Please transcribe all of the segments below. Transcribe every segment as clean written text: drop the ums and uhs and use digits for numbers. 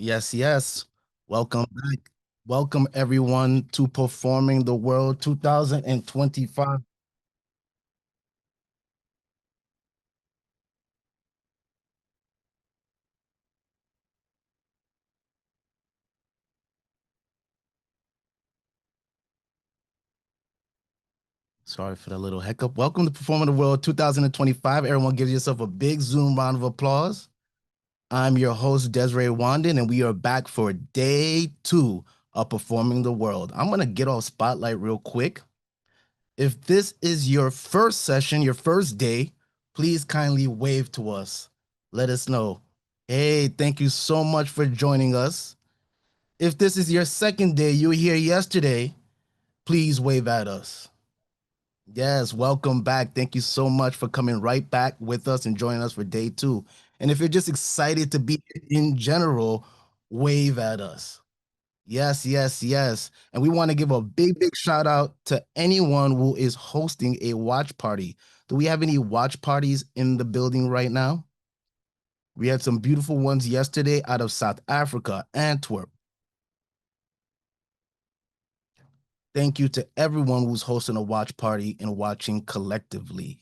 Yes, yes. Welcome back. Welcome everyone to Performing the World 2025. Sorry for the little hiccup. Welcome to Performing the World 2025. Everyone give yourself a big Zoom round of applause. I'm your host, Desiree Wandin, and we are back for day 2 of Performing the World. I'm going to get off spotlight real quick. If this is your first session, your first day, please kindly wave to us. Let us know. Hey, thank you so much for joining us. If this is your second day, you were here yesterday, please wave at us. Yes, welcome back. Thank you so much for coming right back with us and joining us for day 2. And if you're just excited to be in general, wave at us. Yes, yes, yes. And we want to give a big, big shout out to anyone who is hosting a watch party. Do we have any watch parties in the building right now? We had some beautiful ones yesterday out of South Africa, Antwerp. Thank you to everyone who's hosting a watch party and watching collectively.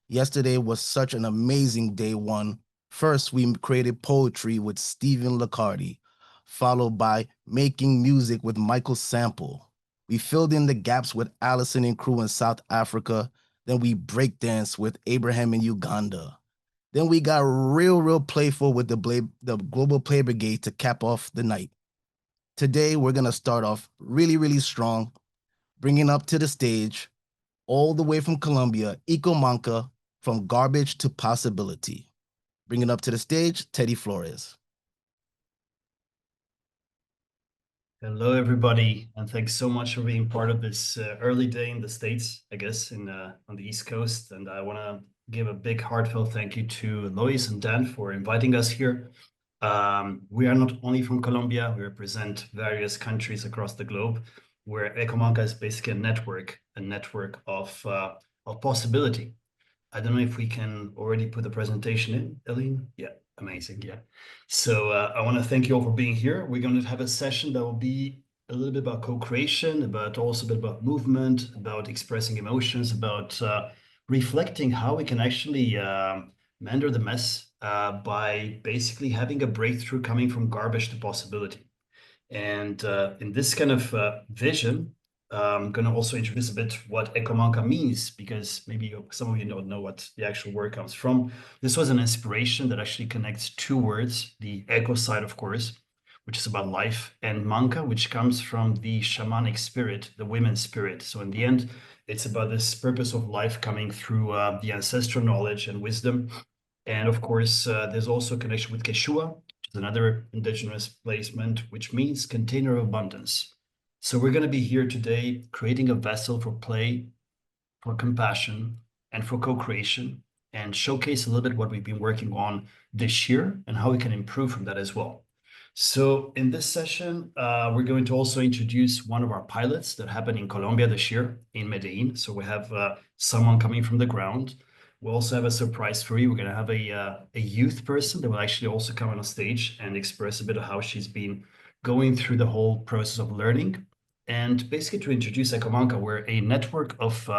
Yesterday was such an amazing day one. First, we created poetry with Stephen Lacardi, followed by making music with Michael Sample. We filled in the gaps with Allison and crew in South Africa. Then we breakdanced with Abraham in Uganda. Then we got real playful with the Global Play Brigade to cap off the night. Today, we're going to start off really strong, bringing up to the stage all the way from Colombia, EcoManka, from garbage to possibility. Bringing up to the stage, Teddy Flores. Hello, everybody, and thanks so much for being part of this early day in the States, I guess, on the East Coast. And I want to give a big heartfelt thank you to Lois and Dan for inviting us here. We are not only from Colombia, we represent various countries across the globe, where EcoManka is basically a network of possibility. I don't know if we can already put the presentation in, Eileen. Yeah, amazing. Yeah. So I want to thank you all for being here. We're going to have a session that will be a little bit about co-creation, but also a bit about movement, about expressing emotions, about reflecting how we can actually mender the mess by basically having a breakthrough coming from garbage to possibility. And in this kind of vision, I'm going to also introduce a bit what EcoManka means, because maybe some of you don't know what the actual word comes from. This was an inspiration that actually connects two words, the eco side, of course, which is about life, and manka, which comes from the shamanic spirit, the women's spirit. So in the end, it's about this purpose of life coming through the ancestral knowledge and wisdom. And of course, there's also a connection with Quechua, which is another indigenous placement, which means container of abundance. So we're going to be here today creating a vessel for play, for compassion, and for co-creation, and showcase a little bit what we've been working on this year and how we can improve from that as well. So in this session, we're going to also introduce one of our pilots that happened in Colombia this year in Medellín. So we have someone coming from the ground. We'll also have a surprise for you. We're going to have a youth person that will actually also come on stage and express a bit of how she's been going through the whole process of learning. And basically to introduce EcoManka, we're a network of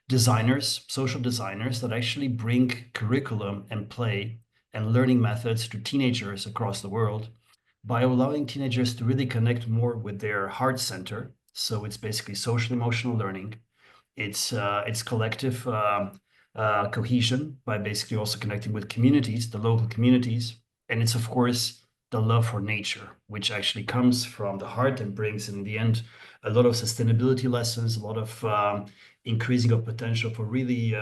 designers, social designers that actually bring curriculum and play and learning methods to teenagers across the world by allowing teenagers to really connect more with their heart center. So it's basically social emotional learning. It's collective cohesion by basically also connecting with communities, the local communities. And it's, of course, the love for nature, which actually comes from the heart and brings in the end a lot of sustainability lessons, a lot of increasing of potential for really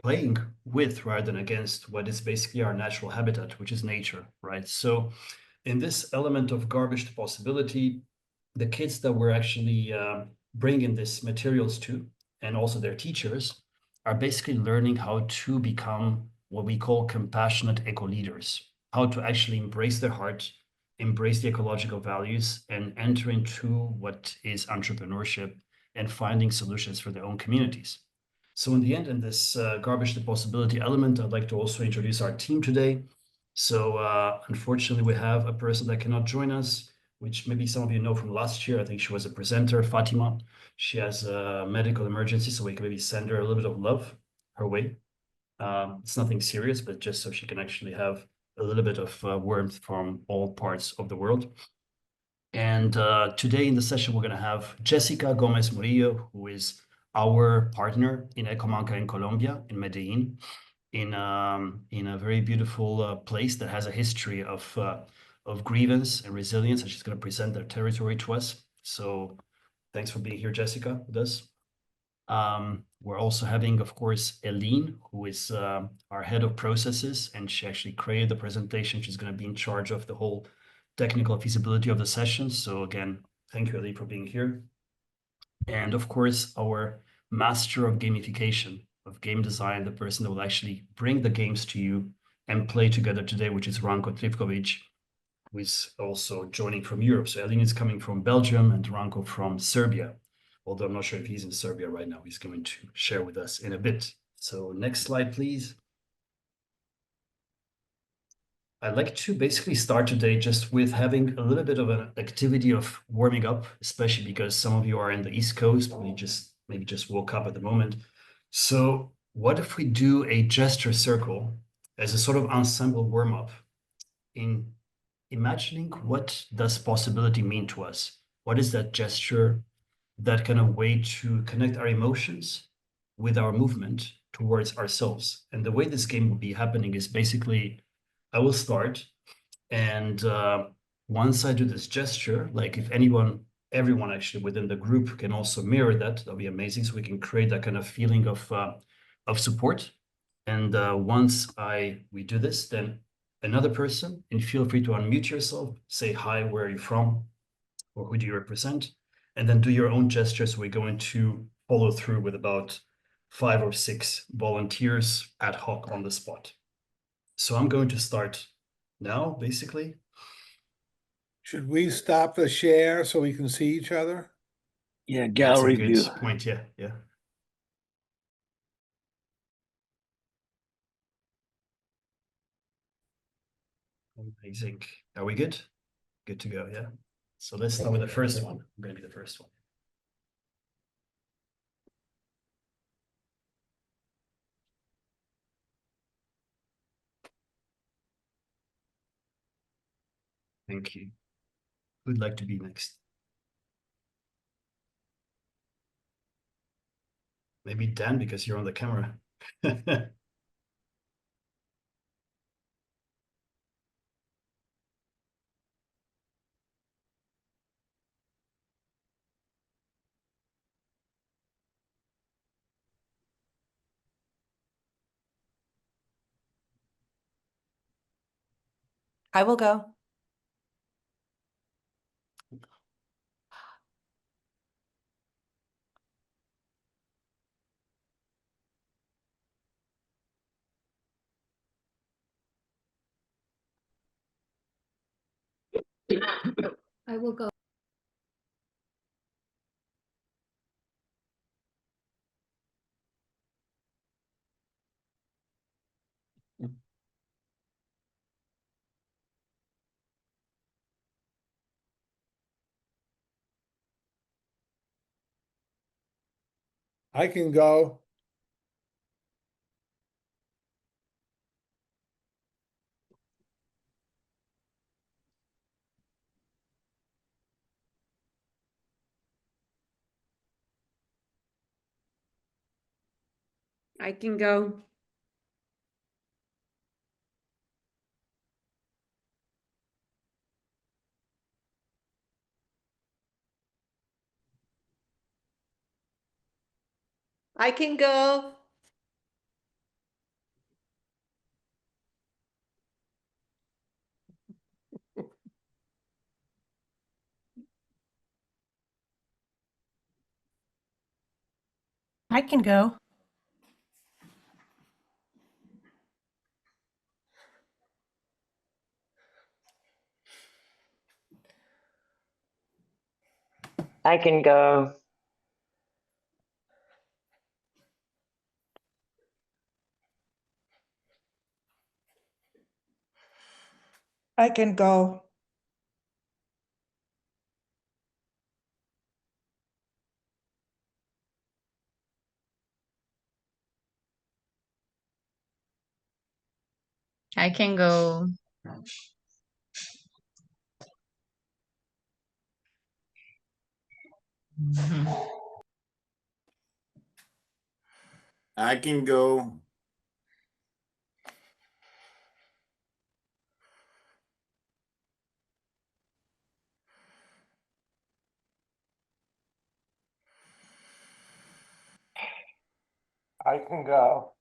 playing with rather than against what is basically our natural habitat, which is nature, right? So in this element of garbage to possibility, the kids that we're actually bringing these materials to, and also their teachers, are basically learning how to become what we call compassionate eco leaders, how to actually embrace their heart, embrace the ecological values, and enter into what is entrepreneurship and finding solutions for their own communities. So in the end, in this garbage to possibility element, I'd like to also introduce our team today. So unfortunately, we have a person that cannot join us, which maybe some of you know from last year. I think she was a presenter, Fatima. She has a medical emergency, so we can maybe send her a little bit of love her way. It's nothing serious, but just so she can actually have a little bit of warmth from all parts of the world. And today in the session, we're going to have Jessica Gomez Murillo, who is our partner in EcoManka in Colombia, in Medellín, in a very beautiful place that has a history of grievance and resilience, and she's going to present their territory to us. So thanks for being here, Jessica, with us. We're also having, of course, Eline, who is our head of processes, and she actually created the presentation. She's going to be in charge of the whole technical feasibility of the session. So again, thank you, Eline, for being here. And of course, our master of gamification, of game design, the person that will actually bring the games to you and play together today, which is Ranko Trivkovic, who is also joining from Europe. So Eline is coming from Belgium and Ranko from Serbia. Although I'm not sure if he's in Serbia right now. He's going to share with us in a bit. So next slide, please. I'd like to basically start today just with having a little bit of an activity of warming up, especially because some of you are in the East Coast, but you maybe just woke up at the moment. So what if we do a gesture circle as a sort of ensemble warm-up in imagining what does possibility mean to us? What is that gesture, that kind of way to connect our emotions with our movement towards ourselves? And the way this game will be happening is basically, I will start, and once I do this gesture, like if everyone actually within the group can also mirror that, that'll be amazing. So we can create that kind of feeling of support. And once we do this, then another person, and feel free to unmute yourself, say hi, where are you from, or who do you represent, and then do your own gestures. We're going to follow through with about 5 or 6 volunteers ad hoc on the spot. So I'm going to start now, basically. Should we stop the share so we can see each other? Yeah, That's a gallery good view. point. Yeah. Amazing. Are we good? Good to go, yeah. So let's start with the first one. I'm going to be the first one. Thank you. Who'd like to be next? Maybe Dan, because you're on the camera. I will go. I will go. I can go. I can go. I can go. I can go. I can go. I can go. I can go. Mhm. I can go. I can go.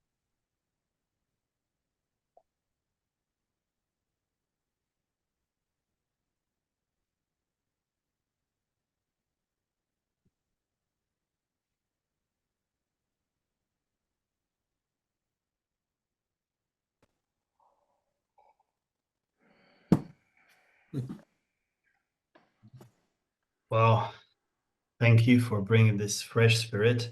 Well, thank you for bringing this fresh spirit.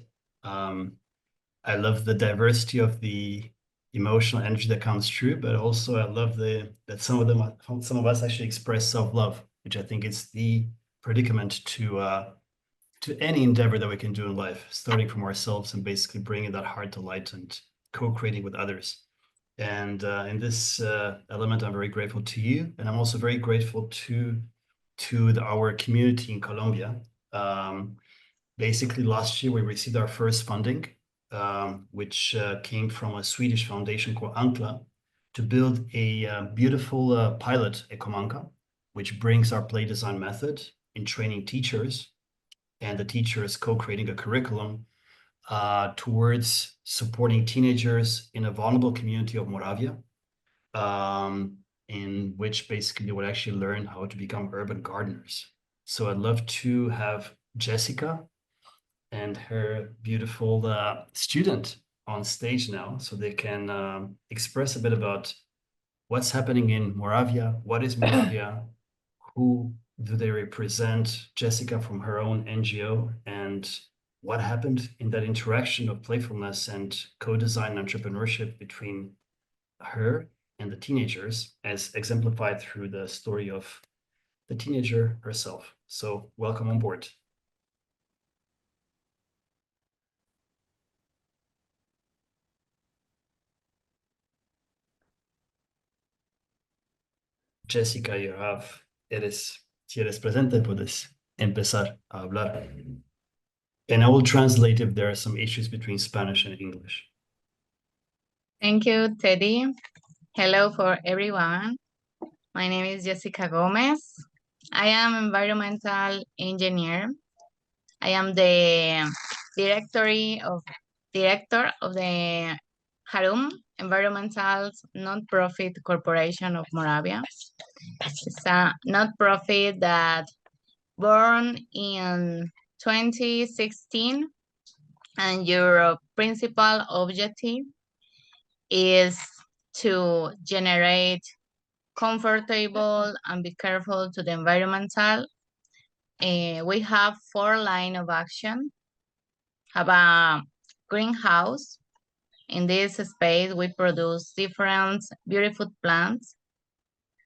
I love the diversity of the emotional energy that comes through, but also I love that some of us actually express self-love, which I think is the predicament to any endeavor that we can do in life, starting from ourselves and basically bringing that heart to light and co-creating with others. And in this element, I'm very grateful to you, and I'm also very grateful to our community in Colombia. Basically, last year we received our first funding, which came from a Swedish foundation called Ankla, to build a beautiful pilot EcoManka, which brings our play design method in training teachers, and the teachers co-creating a curriculum towards supporting teenagers in a vulnerable community of Moravia, in which basically they would actually learn how to become urban gardeners. So I'd love to have Jessica and her beautiful student on stage now, so they can express a bit about what's happening in Moravia, what is Moravia, who do they represent, Jessica from her own NGO, and what happened in that interaction of playfulness and co-design entrepreneurship between her and the teenagers, as exemplified through the story of the teenager herself. So welcome on board. Jessica, si eres presente, puedes empezar a hablar. And I will translate if there are some issues between Spanish and English. Thank you, Teddy. Hello for everyone. My name is Jessica Gomez. I am environmental engineer. I am the director of the Jarum Environmental Nonprofit Corporation of Moravia. It's a nonprofit that born in 2016, and your principal objective is to generate comfortable and be careful to the environmental. We have 4 lines of action. Have a greenhouse. In this space, we produce different beautiful plants.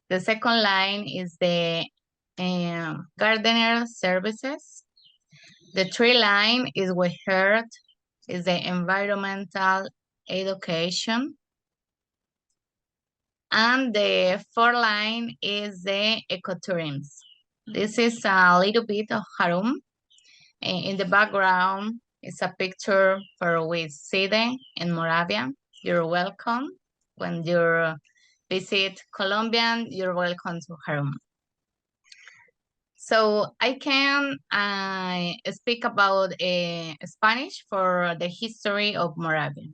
The second line is the gardener services. The 3 line is we heard is the environmental education. And the 4 line is the ecotourism. This is a little bit of Jarum. In the background is a picture for with Side in Moravia. You're welcome. When you visit Colombia, you're welcome to Jarum. So I can speak about Spanish for the history of Moravia.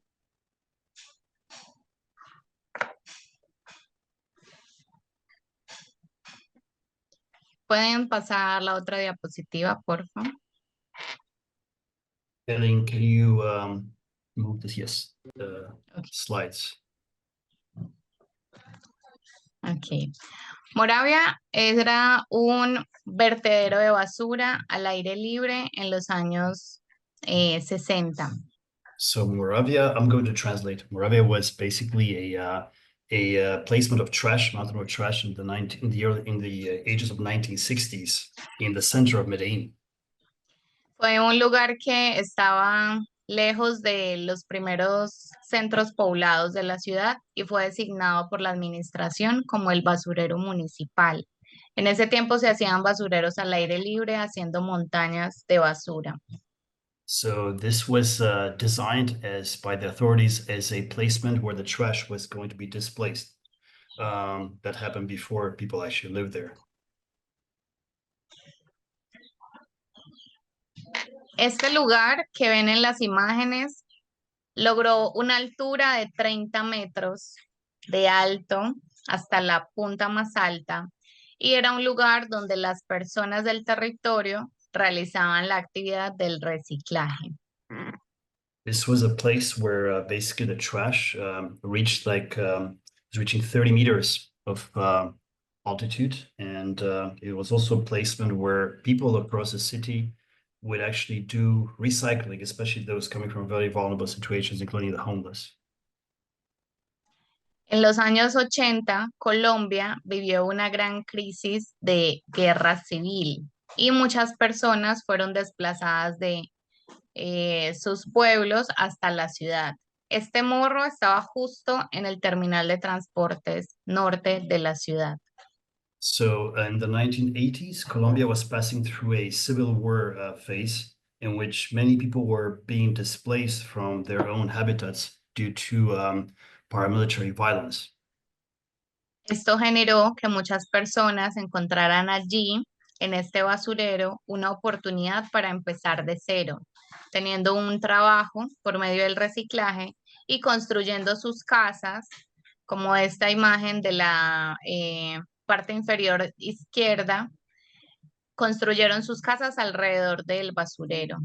¿Pueden pasar la otra diapositiva, por favor? Ellen, can you move this? Yes, Okay. slides. Okay. Moravia era un vertedero de basura al aire libre en los años 60. So Moravia, I'm going to translate. Moravia was basically a a placement of trash, mountain of trash in the ages of 1960s in the center of Medellín. Fue un lugar que estaba lejos de los primeros centros poblados de la ciudad y fue designado por la administración como el basurero municipal. En ese tiempo se hacían basureros al aire libre, haciendo montañas de basura. So this was designed by the authorities as a placement where the trash was going to be displaced. That happened before people actually lived there. Este lugar que ven en las imágenes logró una altura de 30 metros de alto hasta la punta más alta y era un lugar donde las personas del territorio realizaban la actividad del reciclaje. This was a place where basically the trash reached reaching 30 meters of altitude, and it was also a placement where people across the city would actually do recycling, especially those coming from very vulnerable situations, including the homeless. En los años 80, Colombia vivió una gran crisis de guerra civil y muchas personas fueron desplazadas de sus pueblos hasta la ciudad. Este morro estaba justo en el terminal de transportes norte de la ciudad. So in the 1980s, Colombia was passing through a civil war phase in which many people were being displaced from their own habitats due to paramilitary violence. Esto generó que muchas personas encontraran allí, en este basurero, una oportunidad para empezar de cero, teniendo un trabajo por medio del reciclaje y construyendo sus casas, como esta imagen de la parte inferior izquierda, construyeron sus casas alrededor del basurero.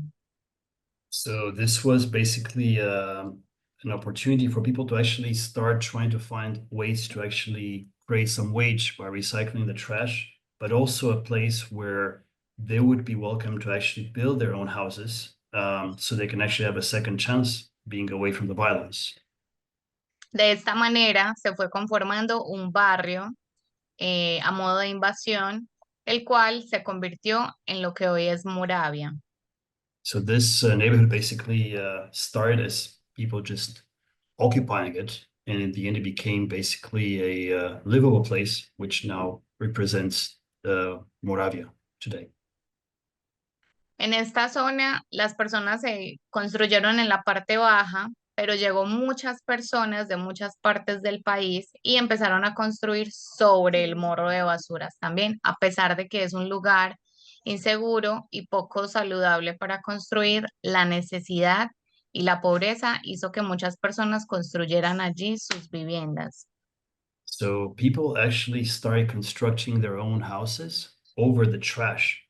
So this was basically an opportunity for people to actually start trying to find ways to actually create some wage by recycling the trash, but also a place where they would be welcome to actually build their own houses, so they can actually have a second chance being away from the violence. De esta manera se fue conformando un barrio a modo de invasión, el cual se convirtió en lo que hoy es Moravia. So this neighborhood basically started as people just occupying it, and in the end it became basically a livable place, which now represents Moravia today. En esta zona, las personas se construyeron en la parte baja, pero llegó muchas personas de muchas partes del país y empezaron a construir sobre el morro de basuras también, a pesar de que es un lugar inseguro y poco saludable para construir, la necesidad y la pobreza hizo que muchas personas construyeran allí sus viviendas. So people actually started constructing their own houses over the trash.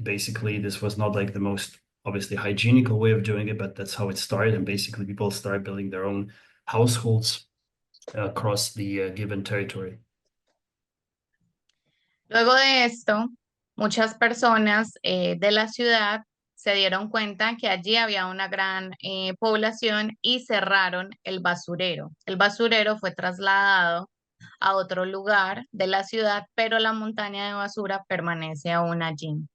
Basically this was not like the most obviously hygienical way of doing it, but that's how it started. And basically people started building their own households across the given territory. Luego de esto, muchas personas de la ciudad se dieron cuenta que allí había una gran población y cerraron el basurero. El basurero fue trasladado a otro lugar de la ciudad, pero la montaña de basura permanece aún allí.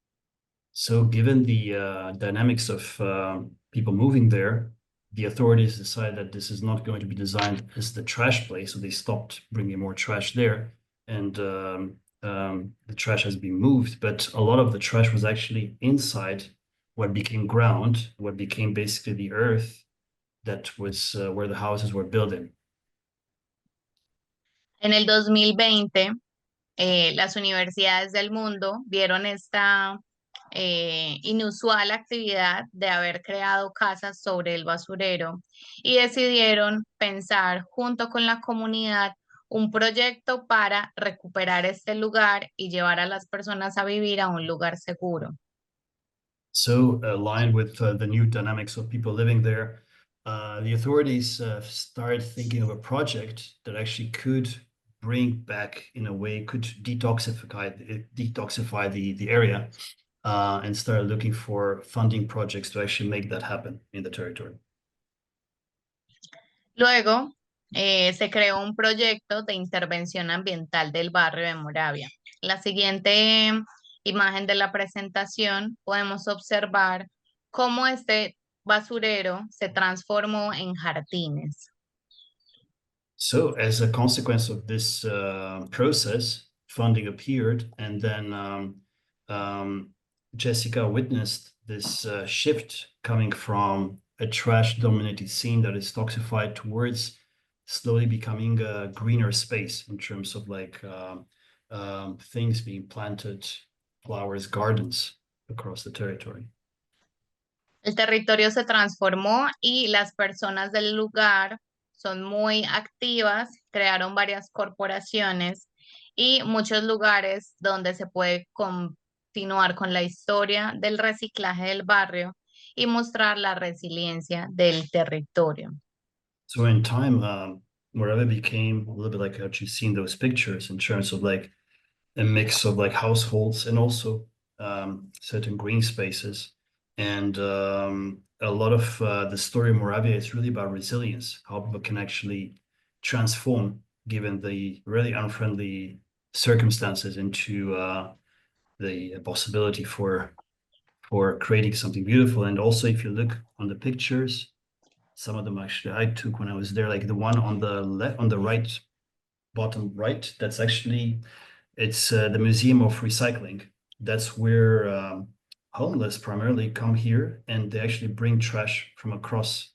So given the dynamics of people moving there, the authorities decided that this is not going to be designed as the trash place, so they stopped bringing more trash there, and the trash has been moved, but a lot of the trash was actually inside what became ground, what became basically the earth that was where the houses were built in. En el 2020, las universidades del mundo vieron esta inusual actividad de haber creado casas sobre el basurero y decidieron pensar junto con la comunidad un proyecto para recuperar este lugar y llevar a las personas a vivir a un lugar seguro. So aligned with the new dynamics of people living there, the authorities started thinking of a project that actually could bring back, in a way, could detoxify the area, and started looking for funding projects to actually make that happen in the territory. Luego, se creó un proyecto de intervención ambiental del barrio de Moravia. La siguiente imagen de la presentación podemos observar cómo este basurero se transformó en jardines. So as a consequence of this process, funding appeared, and then Jessica witnessed this shift coming from a trash-dominated scene that is toxified towards slowly becoming a greener space in terms of like things being planted, flowers, gardens across the territory. El territorio se transformó y las personas del lugar son muy activas, crearon varias corporaciones y muchos lugares donde se puede continuar con la historia del reciclaje del barrio y mostrar la resiliencia del territorio. So in time, Moravia became a little bit like what you see in those pictures in terms of like a mix of like households and also certain green spaces. And a lot of the story of Moravia is really about resilience, how people can actually transform given the really unfriendly circumstances into the possibility for creating something beautiful. And also, if you look on the pictures, some of them actually I took when I was there, like the one on the left, on the right, bottom right, that's actually, it's the Museum of Recycling. That's where homeless primarily come here and they actually bring trash from across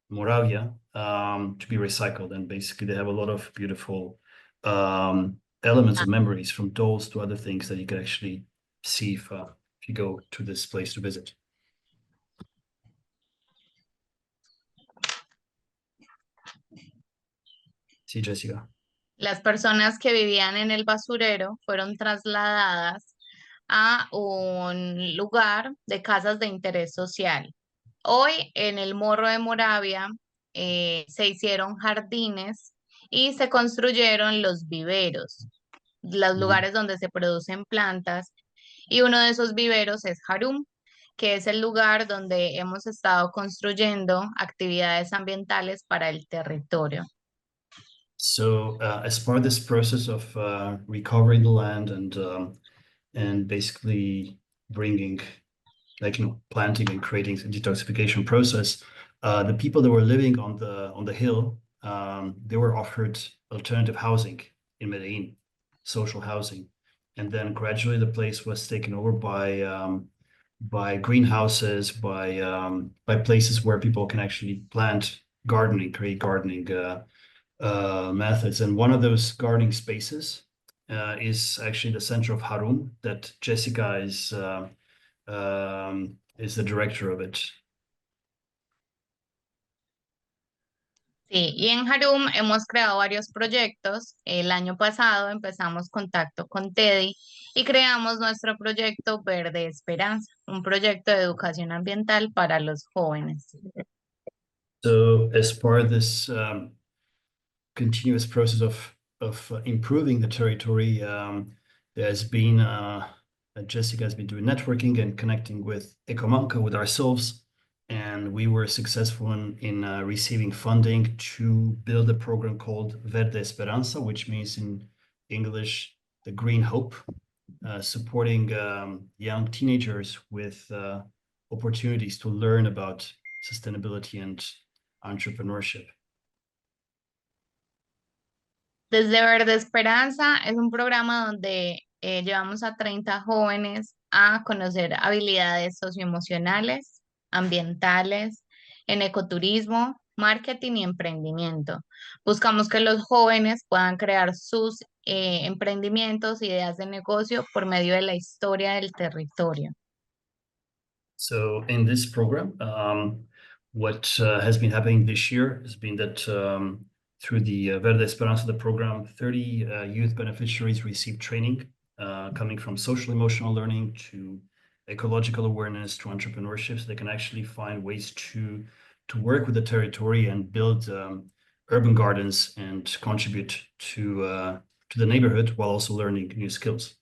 Moravia to be recycled. And basically they have a lot of beautiful elements of memories from dolls to other things that you can actually see if you go to this place to visit. Sí, Jessica. Las personas que vivían en el basurero fueron trasladadas a un lugar de casas de interés social. Hoy en el Morro de Moravia se hicieron jardines y se construyeron los viveros, los lugares donde se producen plantas, y uno de esos viveros es Jarum, que es el lugar donde hemos estado construyendo actividades ambientales para el territorio. So as part of this process of recovering the land and basically bringing, like, you know, planting and creating a detoxification process, the people that were living on the hill, they were offered alternative housing in Medellín, social housing, and then gradually the place was taken over by greenhouses, by places where people can actually plant gardening, create gardening methods. And one of those gardening spaces is actually the center of Jarum that Jessica is the director of it. Sí, y en Jarum hemos creado varios proyectos. El año pasado empezamos contacto con Teddy y creamos nuestro proyecto Verde Esperanza, un proyecto de educación ambiental para los jóvenes. So as part of this continuous process of improving the territory, there's been Jessica has been doing networking and connecting with EcoManka, with ourselves, and we were successful in receiving funding to build a program called Verde Esperanza, which means in English, the green hope, supporting young teenagers with opportunities to learn about sustainability and entrepreneurship. Desde Verde Esperanza es un programa donde llevamos a 30 jóvenes a conocer habilidades socioemocionales, ambientales, en ecoturismo, marketing y emprendimiento. Buscamos que los jóvenes puedan crear sus emprendimientos, ideas de negocio por medio de la historia del territorio. So in this program, what has been happening this year has been that through the Verde Esperanza, the program, 30 youth beneficiaries received training coming from social emotional learning to ecological awareness to entrepreneurship, so they can actually find ways to work with the territory and build urban gardens and contribute to the neighborhood while also learning new skills.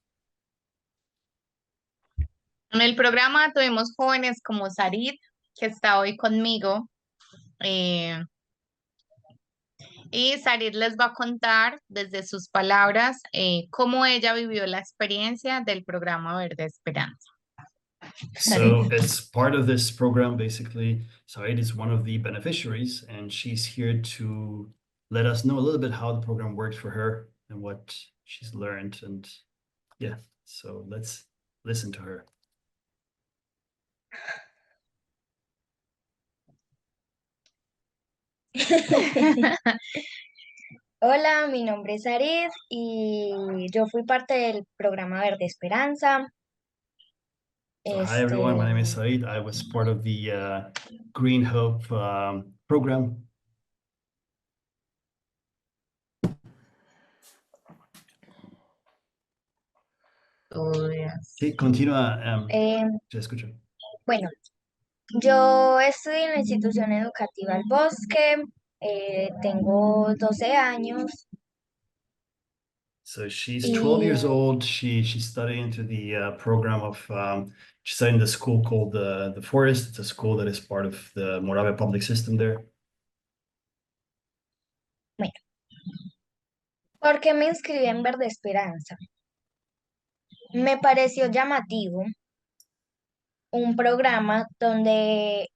En el programa tuvimos jóvenes como Sarit, que está hoy conmigo. Y Sarit les va a contar desde sus palabras cómo ella vivió la experiencia del programa Verde Esperanza. So as part of this program, basically, Said is one of the beneficiaries, and she's here to let us know a little bit how the program worked for her and what she's learned. And yeah, so let's listen to her. Hola, mi nombre es Arid y yo fui parte del programa Verde Esperanza. So hi everyone, my name is Said. I was part of the Green Hope program. Sí, continúa. Se escucha. Bueno, yo estudié en la institución educativa El Bosque, tengo 12 años. So she's 12 years old. She's studying into the program of she's studying the school called the Forest. It's a school that is part of the Moravia public system there. Bueno, ¿por qué me inscribí en Verde Esperanza? Me pareció llamativo un programa donde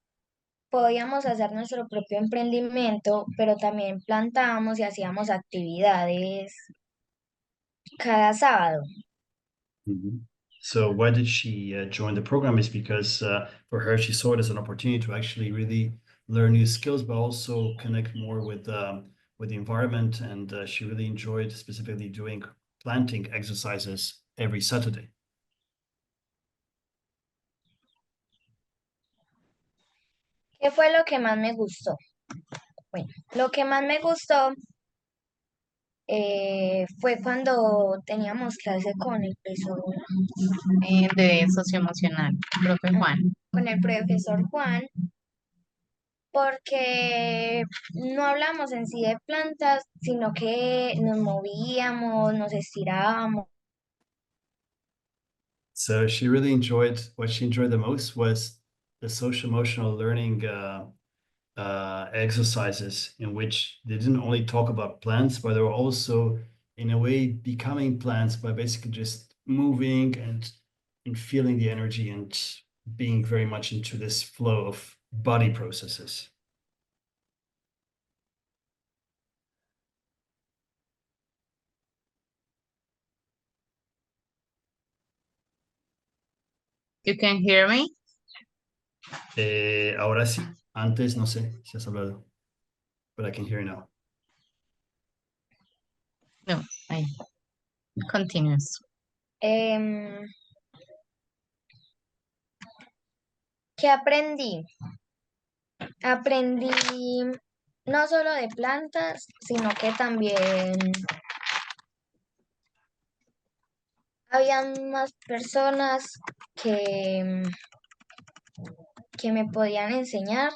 podíamos hacer nuestro propio emprendimiento, pero también plantábamos y hacíamos actividades cada sábado. So why did she join the program is because for her, she saw it as an opportunity to actually really learn new skills, but also connect more with the environment. And she really enjoyed specifically doing planting exercises every Saturday. ¿Qué fue lo que más me gustó? Bueno, lo que más me gustó fue cuando teníamos clase con el profesor, De socioemocional, profe Juan. con el profesor Juan, porque no hablamos en sí de plantas, sino que nos movíamos, nos estirábamos. So she really enjoyed, what she enjoyed the most was the social emotional learning exercises in which they didn't only talk about plants, but they were also in a way becoming plants by basically just moving and feeling the energy and being very much into this flow of body processes. You can hear me? Ahora sí, antes no sé si has hablado, but I can hear you now. No, ahí. Continuous. ¿Qué aprendí? Aprendí no solo de plantas, sino que también habían más personas que me podían enseñar,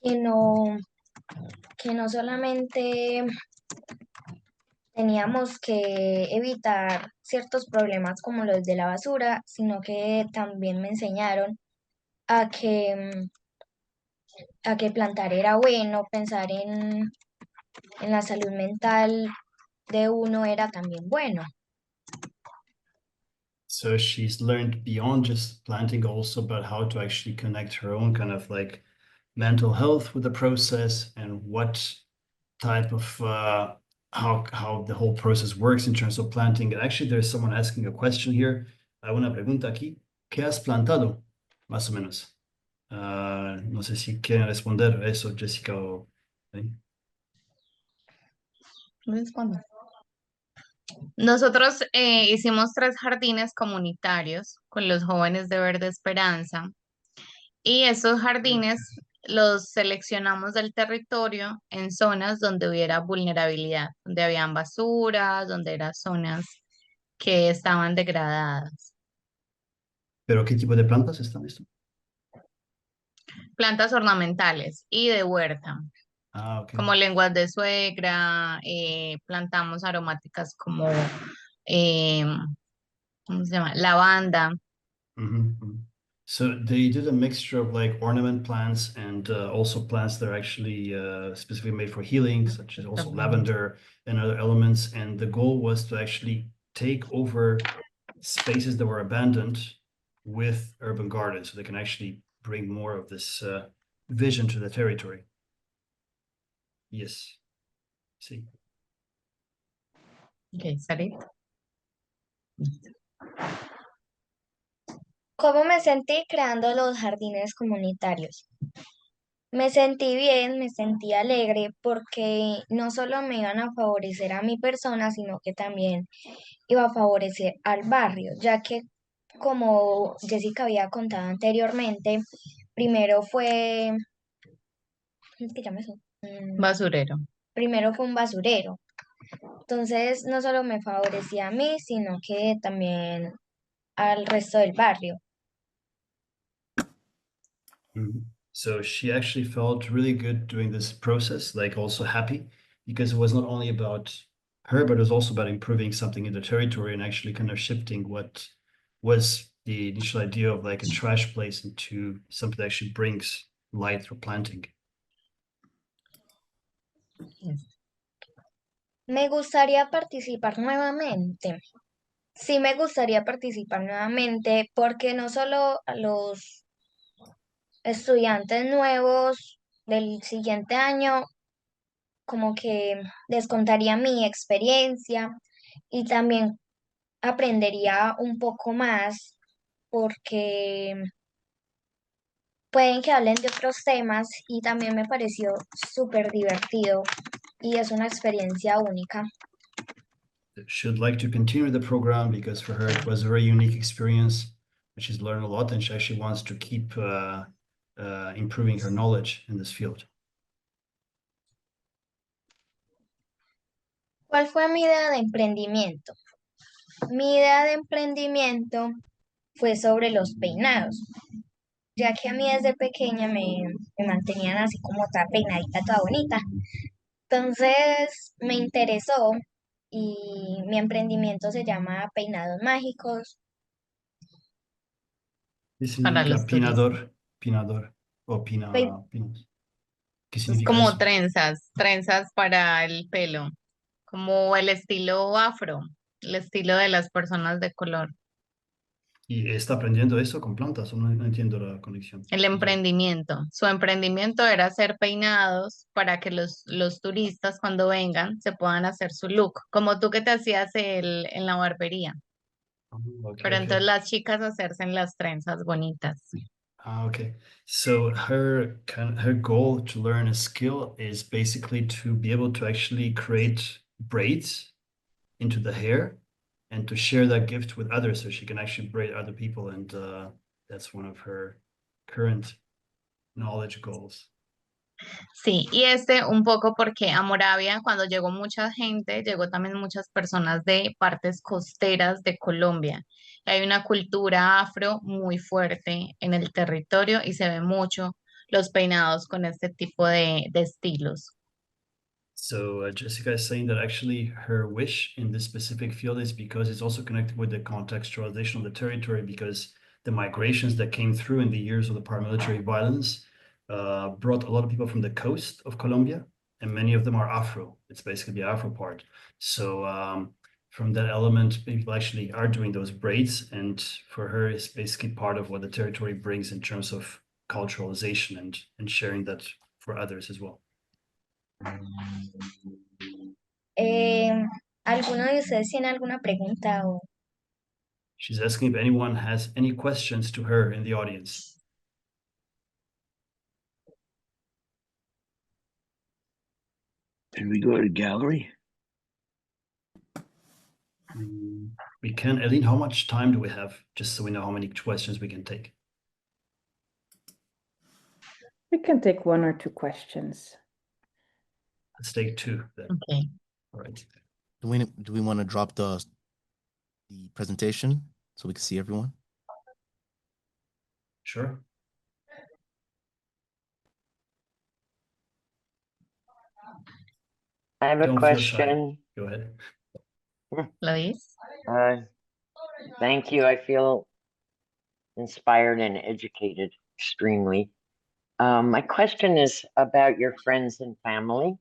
que no solamente teníamos que evitar ciertos problemas como los de la basura, sino que también me enseñaron a que plantar era bueno, pensar en la salud mental de uno era también bueno. So she's learned beyond just planting also about how to actually connect her own kind of like mental health with the process and what type of how the whole process works in terms of planting. And actually, there's someone asking a question here. Hay una pregunta aquí. ¿Qué has plantado? Más o menos. No sé si quieren responder a eso, Jessica o... ¿sí? Responde. Nosotros hicimos 3 jardines comunitarios con los jóvenes de Verde Esperanza y esos jardines los seleccionamos del territorio en zonas donde hubiera vulnerabilidad, donde habían basuras, donde eran zonas que estaban degradadas. ¿Pero qué tipo de plantas están esto? Plantas ornamentales y de huerta, Okay. como lenguas de suegra, plantamos aromáticas como, eh, ¿cómo se llama? Lavanda. So they did a mixture of like ornament plants and also plants that are actually specifically made for healing, such as also lavender and other elements. And the goal was to actually take over spaces that were abandoned with urban gardens, so they can actually bring more of this vision to the territory. Yes. See. Okay, Sarit. ¿Cómo me sentí creando los jardines comunitarios? Me sentí bien, me sentí alegre porque no solo me iban a favorecer a mi persona, sino que también iba a favorecer al barrio, ya que como Jessica había contado anteriormente, primero fue, ¿cómo es que llama eso? Basurero. Primero fue un basurero. Entonces, no solo me favorecía a mí, sino que también al resto del barrio. So she actually felt really good doing this process, like also happy, because it was not only about her, but it was also about improving something in the territory and actually kind of shifting what was the initial idea of like a trash place into something that actually brings light through planting. Me gustaría participar nuevamente. Sí, me gustaría participar nuevamente porque no solo a los estudiantes nuevos del siguiente año, como que les contaría mi experiencia y también aprendería un poco más porque pueden que hablen de otros temas y también me pareció súper divertido y es una experiencia única. She'd like to continue the program because for her it was a very unique experience. She's learned a lot and she actually wants to keep improving her knowledge in this field. ¿Cuál fue mi idea de emprendimiento? Mi idea de emprendimiento fue sobre los peinados, ya que a mí desde pequeña me mantenían así como toda peinadita, toda bonita. Entonces me interesó y mi emprendimiento se llama Peinados Mágicos. ¿Qué Para significa los turistas. pinador o Pe- pinos? ¿Qué Es significa como eso? trenzas para el pelo, como el estilo afro, el estilo de las personas de color. ¿Y está aprendiendo eso con plantas o no entiendo la conexión? El emprendimiento. Su emprendimiento era hacer peinados para que los turistas cuando vengan se puedan hacer su look, como tú que te hacías en la barbería. Okay, Pero okay. entonces las chicas hacerse en las trenzas bonitas. Okay. So her goal to learn a skill is basically to be able to actually create braids into the hair and to share that gift with others so she can actually braid other people. And that's one of her current knowledge goals. Sí, y un poco porque a Moravia, cuando llegó mucha gente, llegó también muchas personas de partes costeras de Colombia. Hay una cultura afro muy fuerte en el territorio y se ve mucho los peinados con este tipo de estilos. So Jessica is saying that actually her wish in this specific field is because it's also connected with the contextualization of the territory, because the migrations that came through in the years of the paramilitary violence brought a lot of people from the coast of Colombia, and many of them are Afro. It's basically the Afro part. So from that element, people actually are doing those braids, and for her, it's basically part of what the territory brings in terms of culturalization and sharing that for others as well. ¿Alguno de ustedes tiene alguna pregunta o? She's asking if anyone has any questions to her in the audience. Can we go to the gallery? We can. Eileen, how much time do we have? Just so we know how many questions we can take. We can take 1 or 2 questions. Let's take 2 then. Okay. All right. Do we want to drop the presentation so we can see everyone? Sure. I have a Don't feel shy. question. Go ahead. Luis? Thank you. I feel inspired and educated extremely. My question is about your friends and family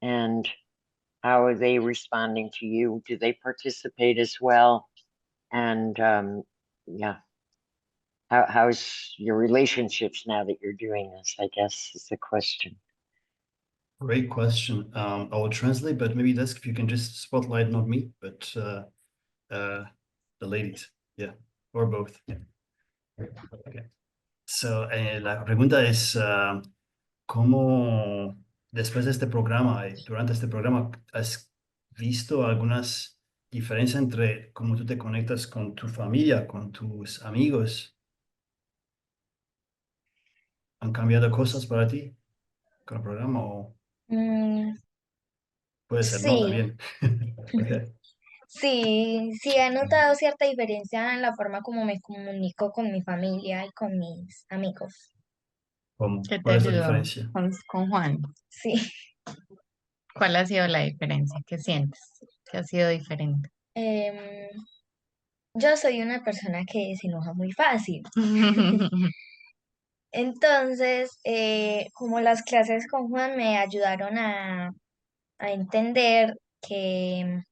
and how are they responding to you? Do they participate as well? And yeah, how's your relationships now that you're doing this, I guess is the question. Great question. I will translate, but maybe Desk, if you can just spotlight not me, but the ladies, yeah, or both. Yeah. Okay. So, la pregunta es, ¿cómo después de este programa, durante este programa, has visto algunas diferencias entre cómo tú te conectas con tu familia, con tus amigos? ¿Han cambiado cosas para ti con el programa o Mm, puede ser no sí, también? Okay. sí, he notado cierta diferencia en la forma como me comunico con mi familia y con mis amigos. ¿Qué te ¿Cuál es la ayudó diferencia? con Juan? Sí. ¿Cuál ha sido la diferencia? ¿Qué sientes? ¿Qué ha sido diferente? Em, yo soy una persona que se enoja muy fácil. Entonces, como las clases con Juan me ayudaron a entender que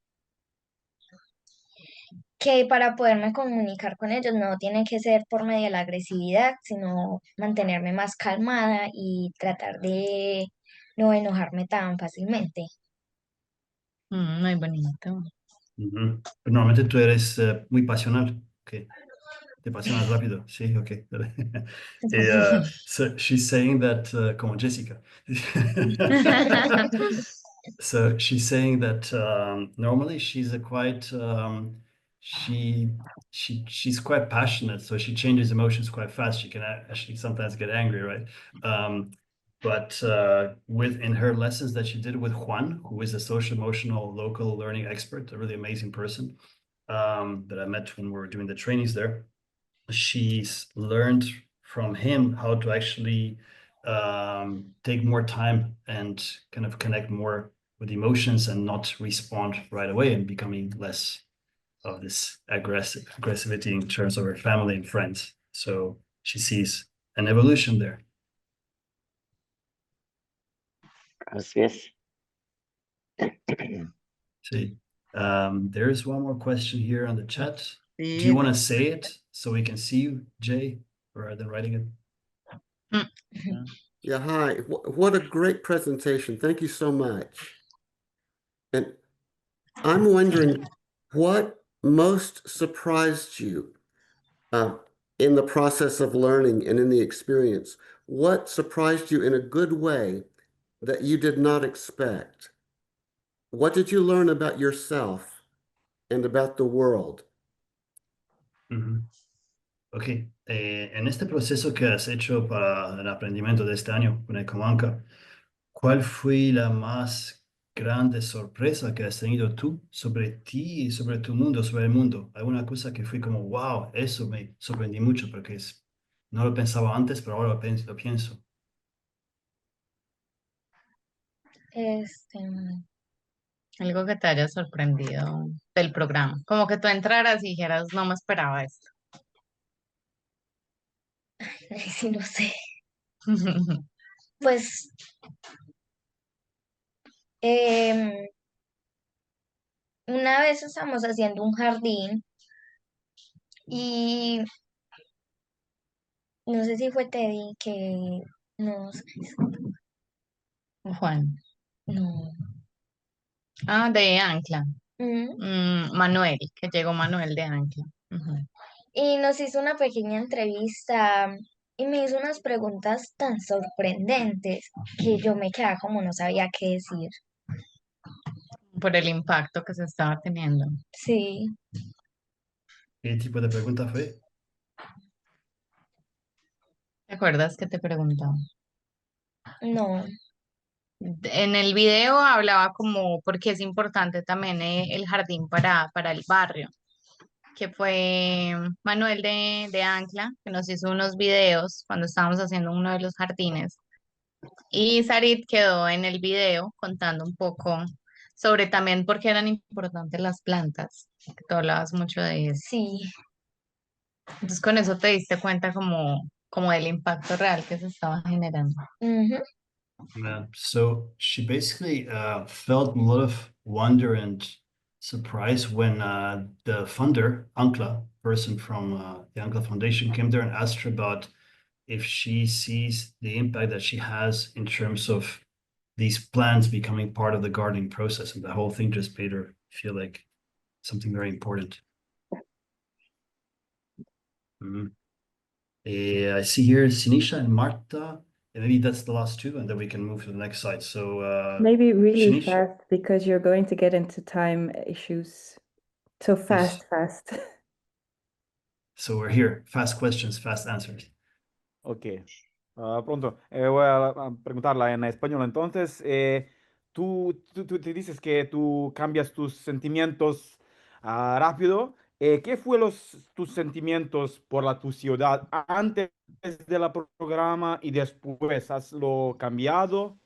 para poderme comunicar con ellos no tiene que ser por medio de la agresividad, sino mantenerme más calmada y tratar de no enojarme tan fácilmente. Muy bonito. Pero normalmente tú eres muy pasional, ok. Te apasionas rápido, sí, ok. So she's saying that, como Jessica. So she's saying that normally she's a quite she's quite passionate, so she changes emotions quite fast. She can actually sometimes get angry, right? But within her lessons that she did with Juan, who is a social emotional local learning expert, a really amazing person that I met when we were doing the trainings there, she's learned from him how to actually take more time and kind of connect more with emotions and not respond right away and becoming less of this aggressivity in terms of her family and friends. So she sees an evolution there. Gracias. See, there's one more question here on the chat. Do you want to say it so we can see you, Jay, rather than writing it? Yeah, hi. What a great presentation. Thank you so much. And I'm wondering what most surprised you in the process of learning and in the experience. What surprised you in a good way that you did not expect? What did you learn about yourself and about the world? Ok, en este proceso que has hecho para el aprendimiento de este año con EcoManka, ¿cuál fue la más grande sorpresa que has tenido tú sobre ti y sobre tu mundo, sobre el mundo? ¿Alguna cosa que fue como, wow, eso me sorprendí mucho porque no lo pensaba antes, pero ahora lo pienso? Algo que te haya sorprendido del programa. Como que tú entraras y dijeras, no me esperaba esto. Sí, no sé. Pues una vez estamos haciendo un jardín y no sé si fue Teddy que nos... Juan. No. Ah, de Ancla. Mm. Manuel, que llegó Manuel de Ancla. Y nos hizo una pequeña entrevista y me hizo unas preguntas tan sorprendentes que yo me quedaba como no sabía qué decir. Por el impacto que se estaba teniendo. Sí. ¿Qué tipo de pregunta fue? ¿Te acuerdas que te preguntaba? No. En el video hablaba como porque es importante también el jardín para el barrio, que fue Manuel de Ancla, que nos hizo unos videos cuando estábamos haciendo uno de los jardines. Y Sarit quedó en el video contando un poco sobre también por qué eran importantes las plantas, que tú hablabas mucho de eso. Sí. Entonces con eso te diste cuenta como del impacto real que se estaba generando. Ujú. Yeah. So she basically felt a lot of wonder and surprise when the funder, Ankla, person from the Ankla Foundation, came there and asked her about if she sees the impact that she has in terms of these plants becoming part of the gardening process. And the whole thing just made her feel like something very important. Mhm. I see here Sinisha and Marta. And maybe that's the last two, and then we can move to the next slide. So Maybe really Sinisha. fast because you're going to get into time issues. So fast. So we're here. Fast questions, fast answers. Ok. Pronto. Voy a preguntarla en español. Entonces, tú te dices que tú cambias tus sentimientos rápido. ¿Qué fue tus sentimientos por tu ciudad antes del programa y después? ¿Has lo cambiado?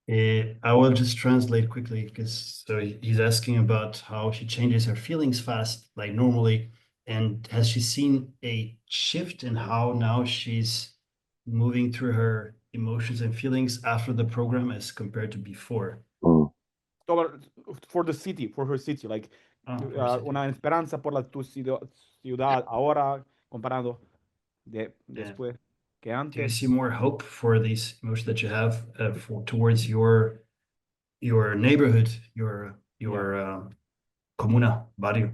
I will just translate quickly because he's asking about how she changes her feelings fast, like normally, and has she seen a shift in how now she's moving through her emotions and feelings after the program as compared to before? For the city, for her city, like for city. una esperanza por tu ciudad ahora comparado después que Do you antes. see more hope for these emotions that you have towards your neighborhood, your comuna, barrio?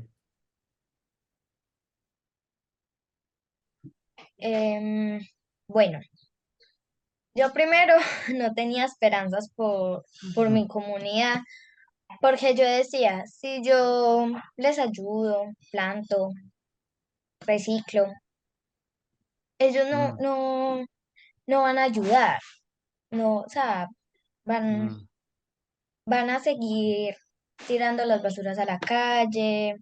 Bueno, yo primero no tenía esperanzas por mi comunidad, porque yo decía, si yo les ayudo, planto, reciclo, ellos no van a ayudar, no, o sea, van a seguir tirando las basuras a la calle,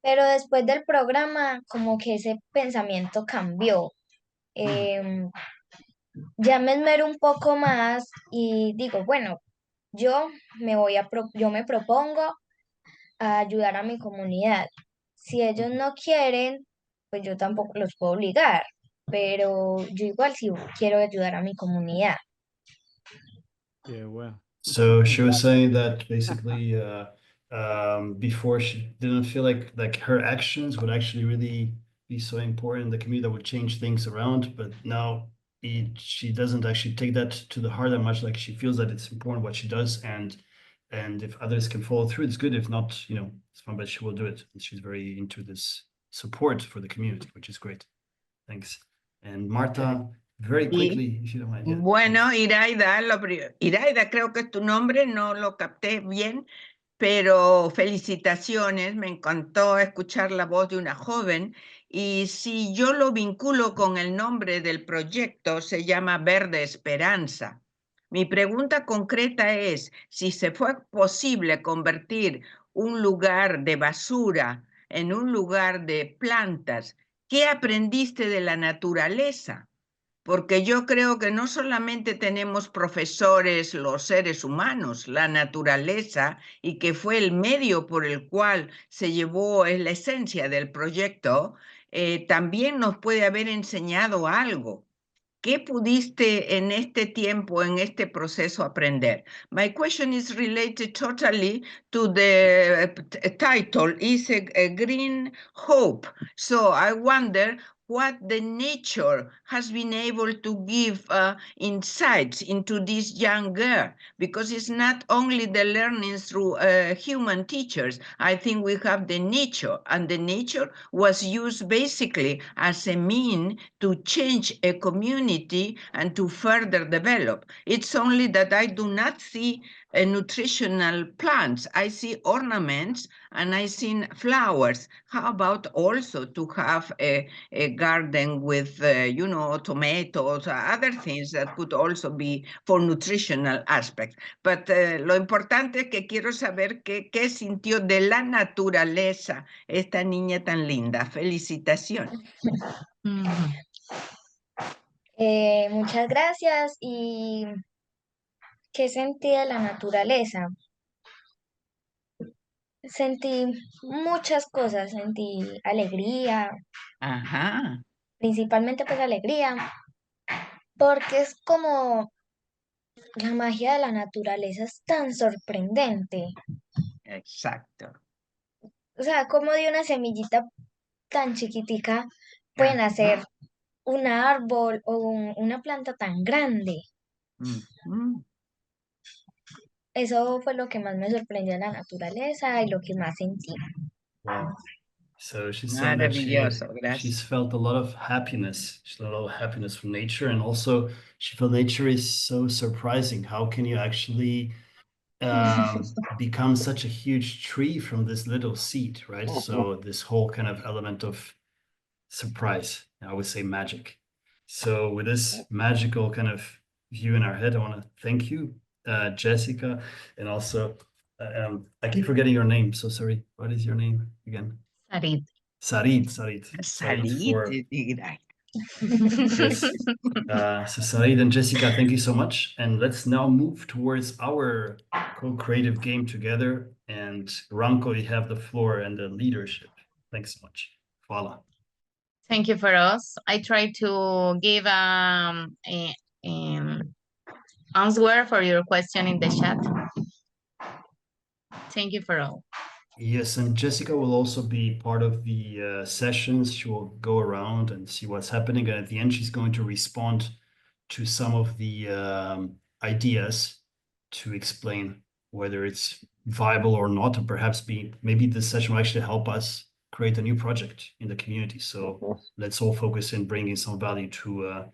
pero después del programa como que ese pensamiento cambió. Ya me esmero un poco más y digo, bueno, yo me propongo a ayudar a mi comunidad. Si ellos no quieren, pues yo tampoco los puedo obligar, pero yo igual sí quiero ayudar a mi comunidad. Yeah, well. So she was saying that basically before she didn't feel like her actions would actually really be so important in the community that would change things around, but now she doesn't actually take that to the heart that much. Like she feels that it's important what she does, and if others can follow through, it's good. If not, it's fine, but she will do it. And she's very into this support for the community, which is great. Thanks. And Marta, very quickly, if you don't mind. Yeah. Bueno, Iraida, creo que es tu nombre, no lo capté bien, pero felicitaciones, me encantó escuchar la voz de una joven y si yo lo vinculo con el nombre del proyecto, se llama Verde Esperanza. Mi pregunta concreta es si se fue posible convertir un lugar de basura en un lugar de plantas. ¿Qué aprendiste de la naturaleza? Porque yo creo que no solamente tenemos profesores los seres humanos, la naturaleza, y que fue el medio por el cual se llevó, es la esencia del proyecto, también nos puede haber enseñado algo. ¿Qué pudiste en este tiempo, en este proceso aprender? My question is related totally to the title, is a green hope. So I wonder what the nature has been able to give insights into this young girl, because it's not only the learning through human teachers. I think we have the nature, and the nature was used basically as a mean to change a community and to further develop. It's only that I do not see nutritional plants. I see ornaments and I see flowers. How about also to have a garden with, tomatoes, other things that could also be for nutritional aspects. But lo importante es que quiero saber qué sintió de la naturaleza esta niña tan linda. Felicitaciones. Muchas gracias. ¿Y qué sentí de la naturaleza? sentí muchas cosas, sentí alegría, Ajá, principalmente pues alegría, porque es como la magia de la naturaleza es tan sorprendente. exacto. O sea, como de una semillita tan chiquitica pueden hacer un árbol o una planta tan grande. Ujú. Eso fue lo que más me sorprendió de la naturaleza y lo que más sentí. Wow. So she's saying that Maravilloso, she's gracias. felt a lot of happiness. She's felt a lot of happiness from nature, and also she felt nature is so surprising. How can you actually become such a huge tree from this little seed, right? So this whole kind of element of surprise, I would say magic. So with this magical kind of view in our head, I want to thank you, Jessica, and also I keep forgetting your name. So sorry. What is your name again? Sarit. Sarit for Salite, yes. So Sarit and Jessica, thank you so much. And let's now move towards our co-creative game together. And Ranko, you have the floor and the leadership. Thanks so much. Voila. Thank you for us. I try to give answer for your question in the chat. Thank you for all. Yes, and Jessica will also be part of the sessions. She will go around and see what's happening. And at the end, she's going to respond to some of the ideas to explain whether it's viable or not, and perhaps maybe this session will actually help us create a new project in the community. So let's all focus in bringing some value to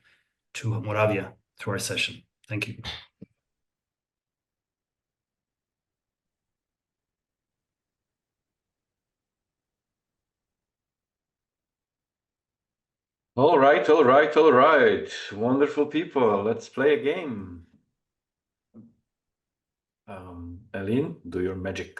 Moravia through our session. Thank you. All right, all right, all right. Wonderful people. Let's play a game. Aline, do your magic.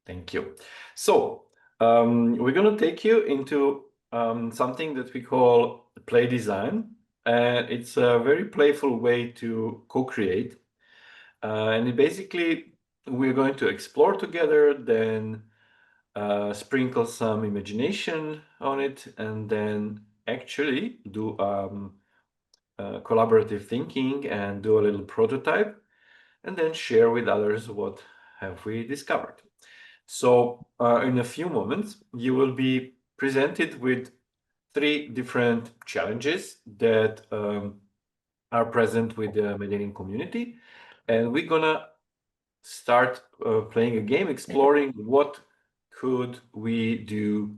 Thank you. So we're going to take you into something that we call play design. And it's a very playful way to co-create. And basically, we're going to explore together, then sprinkle some imagination on it, and then actually do collaborative thinking and do a little prototype, and then share with others what have we discovered. So in a few moments, you will be presented with 3 different challenges that are present with the Medellín community. And we're gonna start playing a game, exploring what could we do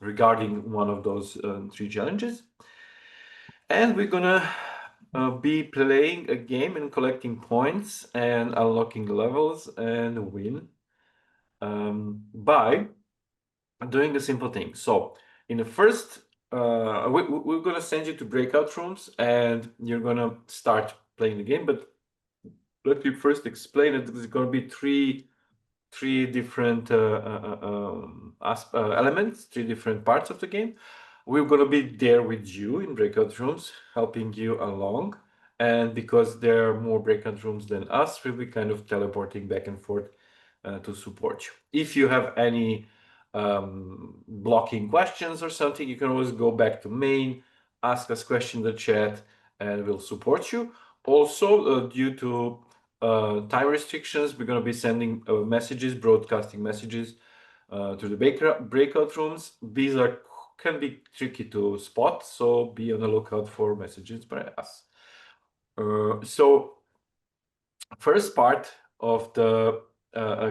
regarding one of those 3 challenges. And we're gonna be playing a game and collecting points and unlocking levels and win by doing a simple thing. So in the first, we're gonna send you to breakout rooms and you're gonna start playing the game. But let me first explain it. There's gonna be three different elements, 3 different parts of the game. We're going to be there with you in breakout rooms, helping you along. And because there are more breakout rooms than us, we'll be kind of teleporting back and forth to support you. If you have any blocking questions or something, you can always go back to main, ask us questions in the chat, and we'll support you. Also, due to time restrictions, we're going to be sending messages, broadcasting messages to the breakout rooms. These can be tricky to spot, so be on the lookout for messages by us. So first part of the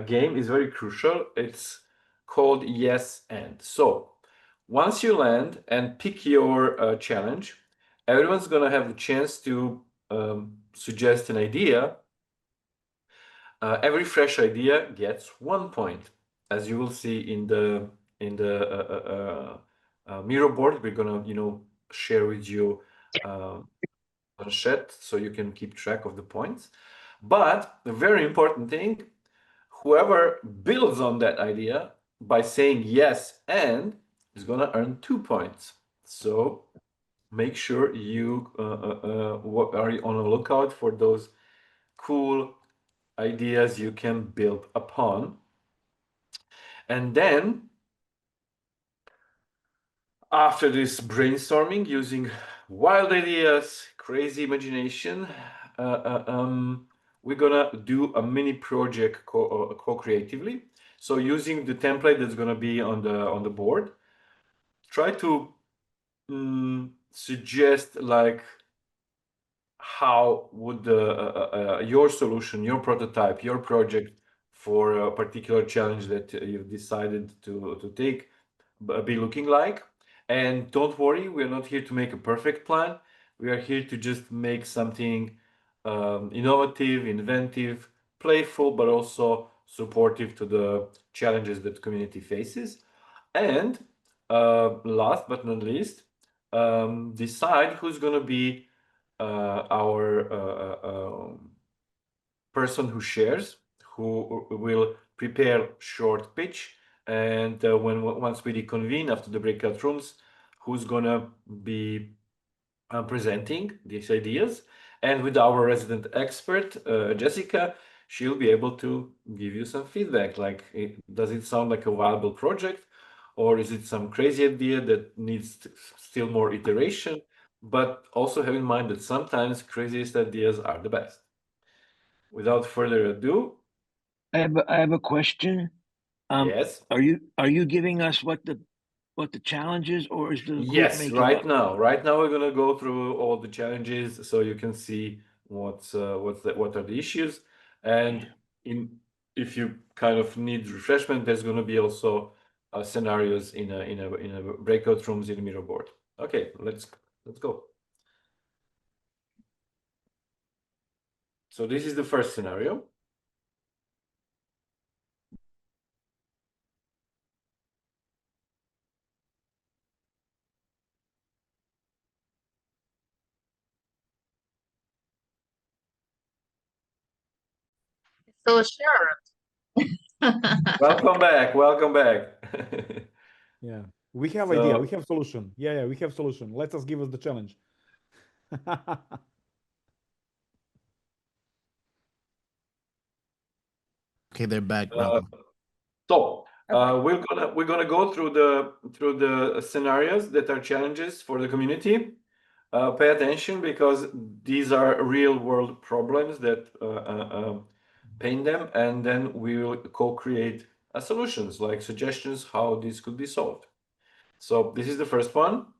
game is very crucial. It's called yes and. So once you land and pick your challenge, everyone's going to have the chance to suggest an idea. Every fresh idea gets 1 point, as you will see in the Miro board. We're gonna, share with you on chat so you can keep track of the points. But the very important thing, whoever builds on that idea by saying yes and is gonna earn 2 points. So make sure you are on the lookout for those cool ideas you can build upon. And then after this brainstorming using wild ideas, crazy imagination, we're gonna do a mini project co-creatively. So using the template that's gonna be on the board, try to suggest like how would your solution, your prototype, your project for a particular challenge that you've decided to take be looking like. And don't worry, we're not here to make a perfect plan. We are here to just make something innovative, inventive, playful, but also supportive to the challenges that community faces. And last but not least, decide who's going to be our person who shares, who will prepare short pitch, and once we reconvene after the breakout rooms, who's gonna be presenting these ideas. And with our resident expert, Jessica, she'll be able to give you some feedback, like does it sound like a viable project, or is it some crazy idea that needs still more iteration? But also have in mind that sometimes craziest ideas are the best. Without further ado, I have a question. Yes. Are you giving us what the challenge is, or is the group Yes, making right up? now. Right now we're gonna go through all the challenges so you can see what are the issues. And if you kind of need refreshment, there's gonna be also scenarios in a breakout rooms in the mirror board. Okay, let's go. So this is the first scenario. So sure. Welcome back. Welcome back. Yeah, we have So- idea. We have solution. Yeah, we have solution. Let us give us the challenge. Okay, they're back. So we're gonna go through the scenarios that are challenges for the community. Pay attention because these are real world problems that pain them, and then we will co-create solutions like suggestions how this could be solved. So this is the first one.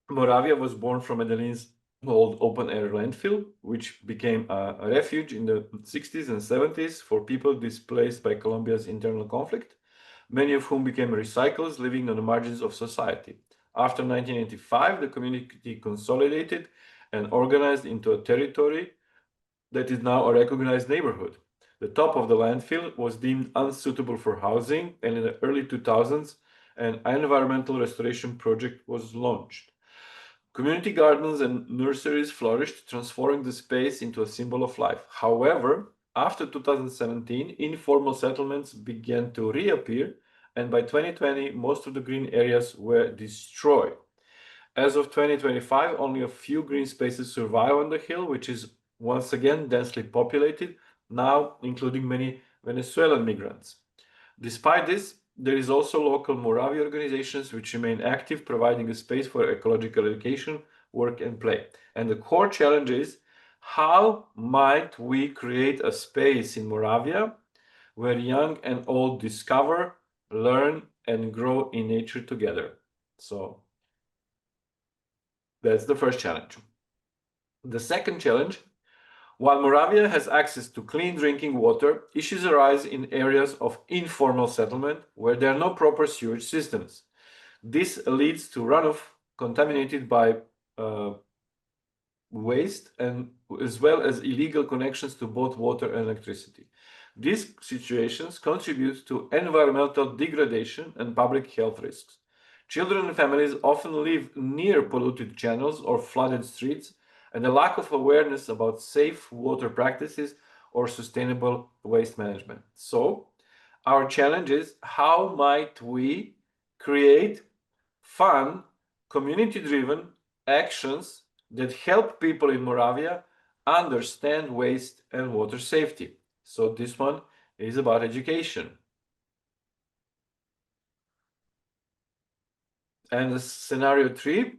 Moravia was born from Medellín's old open-air landfill, which became a refuge in the 60s and 70s for people displaced by Colombia's internal conflict, many of whom became recyclers living on the margins of society. After 1985, the community consolidated and organized into a territory that is now a recognized neighborhood. The top of the landfill was deemed unsuitable for housing, and in the early 2000s, an environmental restoration project was launched. Community gardens and nurseries flourished, transforming the space into a symbol of life. However, after 2017, informal settlements began to reappear, and by 2020, most of the green areas were destroyed. As of 2025, only a few green spaces survive on the hill, which is once again densely populated, now including many Venezuelan migrants. Despite this, there is also local Moravia organizations which remain active, providing a space for ecological education, work, and play. And the core challenge is, how might we create a space in Moravia where young and old discover, learn, and grow in nature together? So that's the first challenge. The second challenge: while Moravia has access to clean drinking water, issues arise in areas of informal settlement where there are no proper sewage systems. This leads to runoff contaminated by waste, and as well as illegal connections to both water and electricity. These situations contribute to environmental degradation and public health risks. Children and families often live near polluted channels or flooded streets, and a lack of awareness about safe water practices or sustainable waste management. So, our challenge is, how might we create fun, community-driven actions that help people in Moravia understand waste and water safety. So this one is about education. And scenario 3,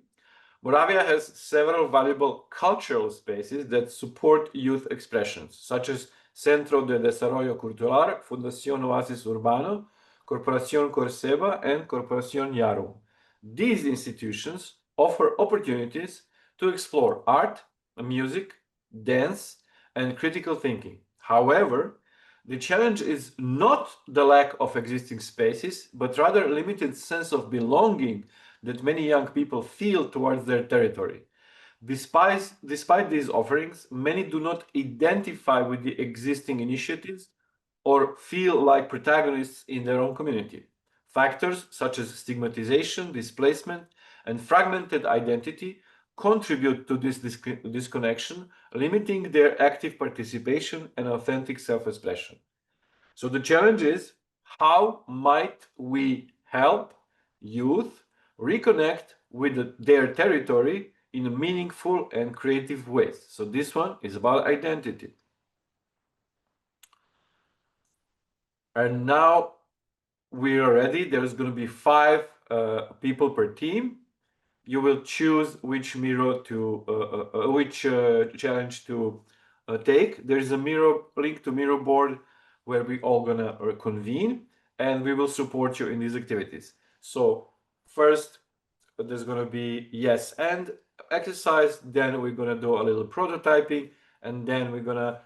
Moravia has several valuable cultural spaces that support youth expressions, such as Centro de Desarrollo Cultural, Fundación Oasis Urbano, Corporacion Corseba, and Corporacion Jarum. These institutions offer opportunities to explore art, music, dance, and critical thinking. However, the challenge is not the lack of existing spaces, but rather a limited sense of belonging that many young people feel towards their territory. Despite these offerings, many do not identify with the existing initiatives or feel like protagonists in their own community. Factors such as stigmatization, displacement, and fragmented identity contribute to this disconnection, limiting their active participation and authentic self-expression. So the challenge is, how might we help youth reconnect with their territory in meaningful and creative ways? So this one is about identity. And now we are ready. There's going to be 5 people per team. You will choose which Miro to which challenge to take. There is a Miro link to Miro board where we all gonna convene, and we will support you in these activities. So first, there's gonna be yes and exercise. Then we're gonna do a little prototyping, and then we're gonna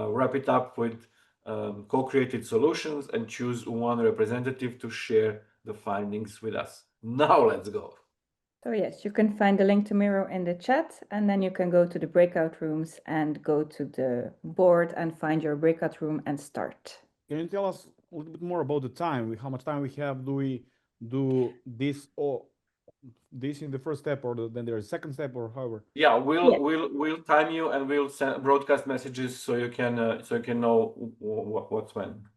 wrap it up with co-created solutions and choose one representative to share the findings with us. Now let's go. So yes, you can find the link to Miro in the chat, and then you can go to the breakout rooms and go to the board and find your breakout room and start. Can you tell us a little bit more about the time? How much time we have? Do we do this or this in the first step, or then there's a second step, or however? Yeah, we'll time you, and we'll send broadcast messages so you can know what's when.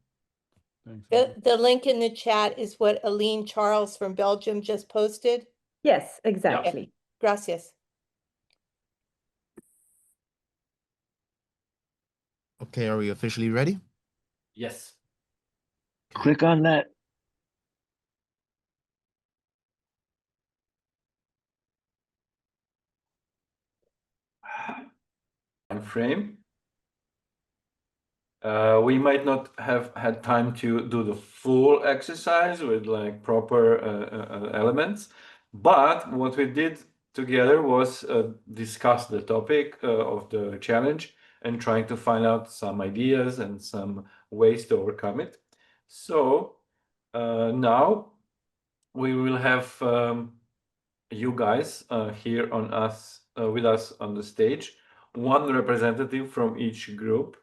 Thanks. The link in the chat is what Aline Charles from Belgium just posted. Yes, exactly. Gracias. Okay, are we officially ready? Yes. Click on that. Frame. We might not have had time to do the full exercise with like proper elements, but what we did together was discuss the topic of the challenge and trying to find out some ideas and some ways to overcome it. So now we will have you guys here on us with us on the stage. One representative from each group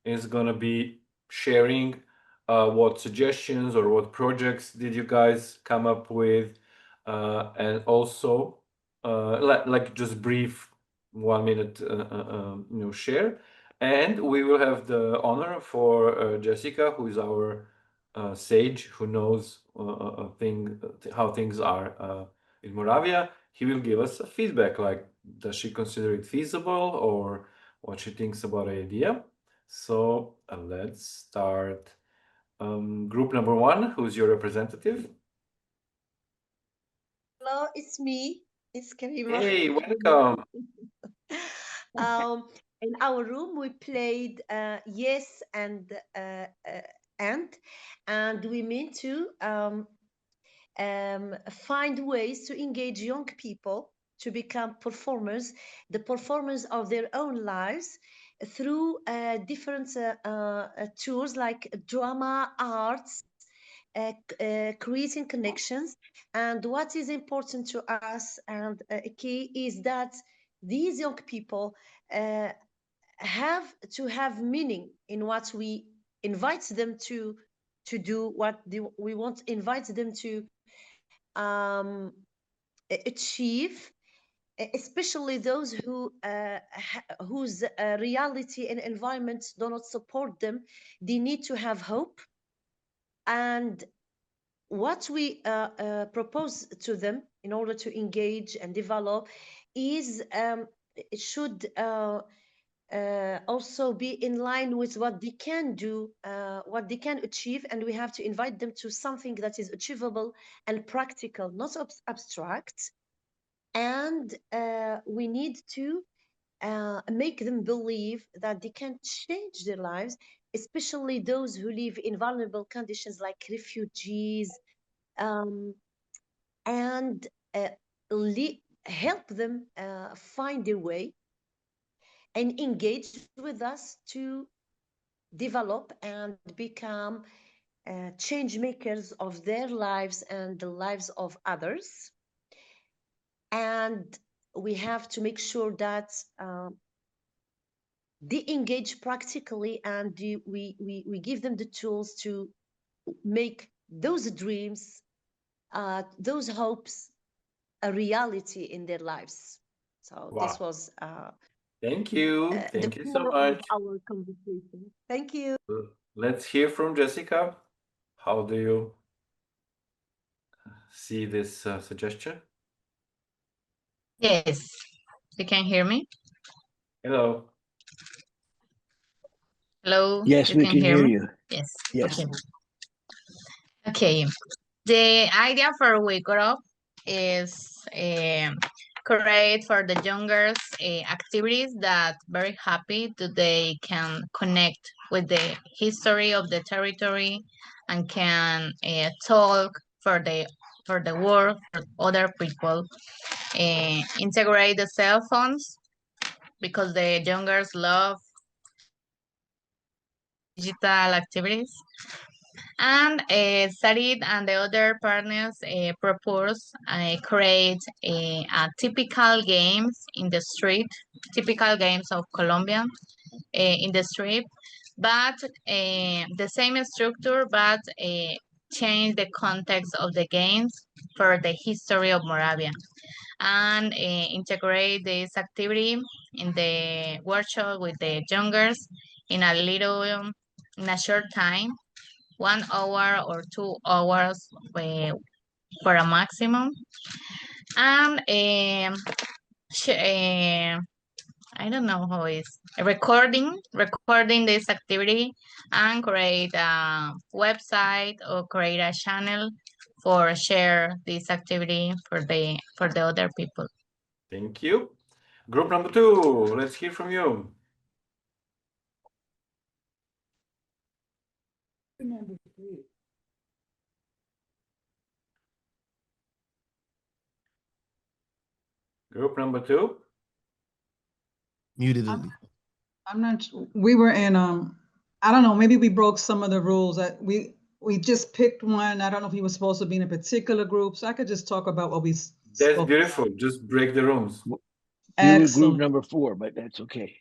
is going to be sharing what suggestions or what projects did you guys come up with, and also like just brief 1 minute share. And we will have the honor for Jessica, who is our sage, who knows how things are in Moravia. He will give us a feedback, like does she consider it feasible or what she thinks about the idea. So let's start. Group number 1, who's your representative? Hello, it's me. It's Karima. Hey, welcome. In our room, we played yes and we mean to find ways to engage young people to become performers, the performers of their own lives through different tools like drama, arts, creating connections. And what is important to us and key is that these young people have to have meaning in what we invite them to do, what we want to invite them to achieve, especially those who whose reality and environment do not support them. They need to have hope, and what we propose to them in order to engage and develop is it should also be in line with what they can do, what they can achieve, and we have to invite them to something that is achievable and practical, not abstract. And we need to make them believe that they can change their lives, especially those who live in vulnerable conditions like refugees, and help them find a way and engage with us to develop and become change makers of their lives and the lives of others. And we have to make sure that they engage practically, and we give them the tools to make those dreams, those hopes, a reality in their lives. So this Wow. was Thank you. the Thank you so core of much. our conversation. Thank you. Let's hear from Jessica. How do you see this suggestion? Yes, you can hear me? Hello. Hello, Yes, you we can can hear hear me? you. Yes. Yes. Okay. Okay. The idea for workshop is create for the younger activities that very happy that they can connect with the history of the territory and can talk for the world for other people. Integrate the cell phones because the youngers love digital activities. And Sarid and the other partners propose create a typical games in the street, typical games of Colombia in the street, but the same structure, but change the context of the games for the history of Moravia, and integrate this activity in the workshop with the youngers in in a short time, 1 hour or 2 hours for a maximum. And I don't know how it's recording this activity and create a website or create a channel for share this activity for the other people. Thank you. Group number 2, let's hear from you. Number 3. Group number 2. Muted. I'm not, we were in, I don't know, maybe we broke some of the rules that we just picked one. I don't know if he was supposed to be in a particular group, so I could just talk about what we That's beautiful. Just break the rooms. You were Excellent. group number 4, but that's okay.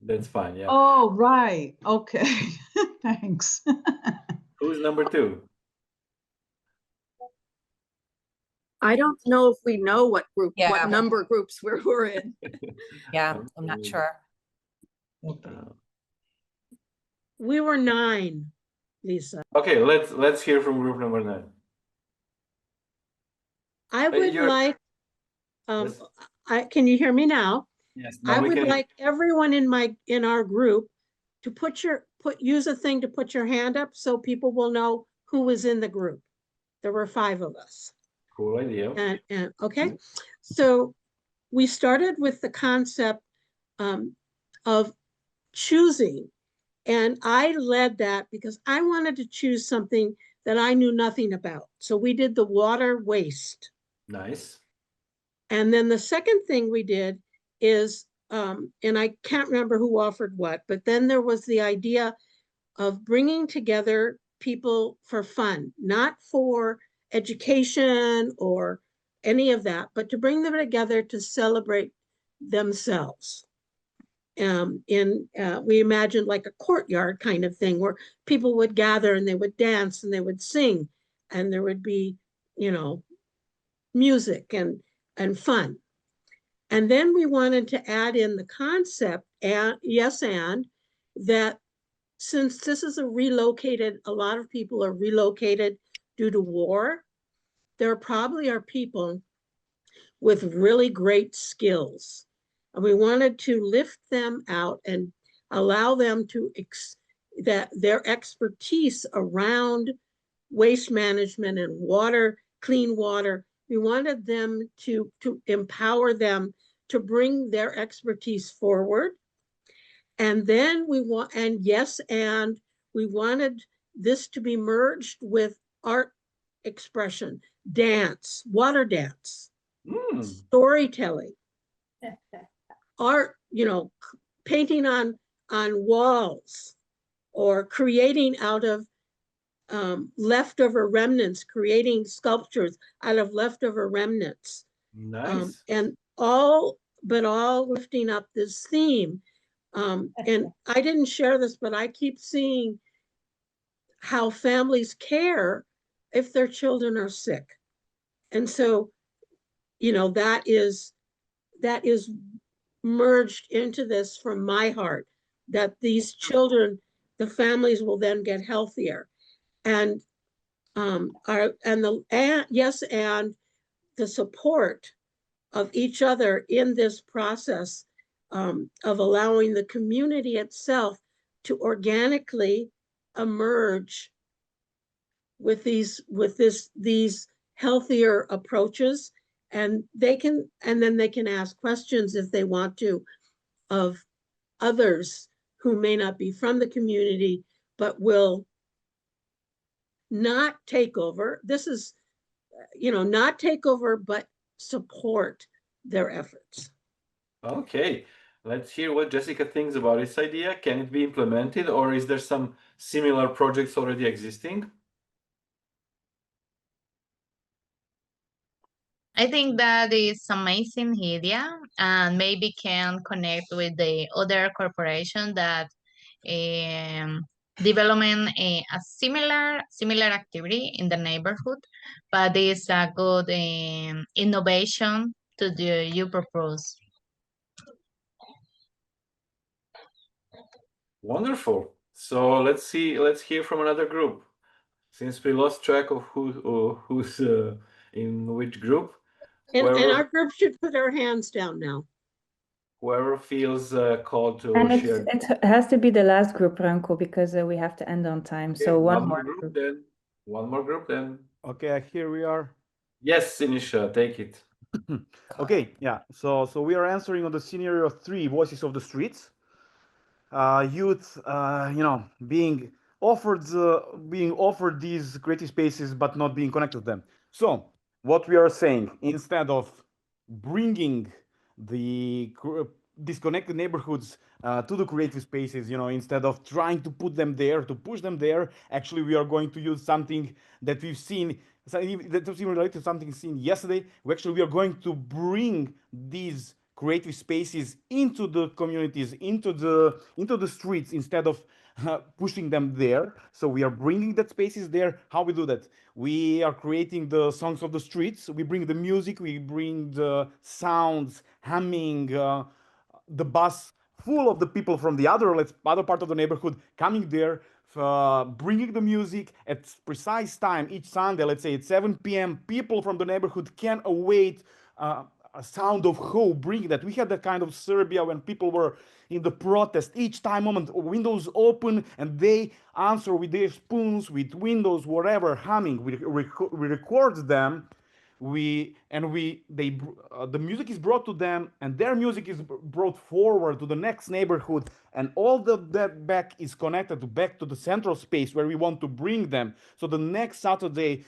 That's fine, yeah. Oh, right. Okay. Thanks. Who's number 2? I don't know if we know what group, Yeah. what number groups we're in. Yeah, I'm not sure. We were 9, Lisa. Okay, let's hear from group number 9. I would you're- like, Yes. can you hear me now? Yes, I now we would can. like everyone in our group to use a thing to put your hand up so people will know who was in the group. There were 5 of us. Cool idea. And okay, so we started with the concept of choosing, and I led that because I wanted to choose something that I knew nothing about. So we did the water waste. Nice. And then the second thing we did is, and I can't remember who offered what, but then there was the idea of bringing together people for fun, not for education or any of that, but to bring them together to celebrate themselves. We imagined like a courtyard kind of thing where people would gather and they would dance and they would sing, and there would be, music and fun. And then we wanted to add in the concept, and that since this is a lot of people are relocated due to war, there probably are people with really great skills And we wanted to lift them out and allow them to that their expertise around waste management and water, clean water, we wanted them to empower them to bring their expertise forward. And then we wanted this to be merged with art expression, dance, water dance, storytelling, art, painting on walls, or creating out of leftover remnants, creating sculptures out of leftover remnants. Nice. And all lifting up this theme. And I didn't share this, but I keep seeing how families care if their children are sick. And so, that is merged into this from my heart, that these children, the families will then get healthier. And the support of each other in this process of allowing the community itself to organically emerge with these healthier approaches, and then they can ask questions if they want to of others who may not be from the community but will not take over. This is, not take over, but support their efforts. Okay, let's hear what Jessica thinks about this idea. Can it be implemented, or is there some similar projects already existing? I think that is amazing idea, and maybe can connect with the other corporation that development a similar activity in the neighborhood, but it's a good innovation to the you propose. Wonderful. So let's hear from another group. Since we lost track of who's in which group. And our group should put our hands down now. Whoever feels called to share. It has to be the last group, Branko, because we have to end on time. Okay, so one more group then. One more group then. Okay, here we are. Yes, Sinisha, take it. Okay, yeah. So we are answering on the scenario of 3 voices of the streets. Youth, being offered these creative spaces, but not being connected to them. So what we are saying, instead of bringing the disconnected neighborhoods to the creative spaces, instead of trying to put them there, to push them there, actually we are going to use something that we've seen, that was even related to something seen yesterday. We are going to bring these creative spaces into the communities, into the streets, instead of pushing them there. So we are bringing that spaces there. How we do that? We are creating the songs of the streets. We bring the music, we bring the sounds, humming, the bus full of the people from the other part of the neighborhood coming there, bringing the music at precise time each Sunday. Let's say at 7 p.m. people from the neighborhood can await a sound of hope. Bring that. We had that kind of Serbia when people were in the protest. Each time moment, windows open and they answer with their spoons, with windows, whatever, humming. We record them. The music is brought to them, and their music is brought forward to the next neighborhood, and all that back is connected back to the central space where we want to bring them. So the next Saturday,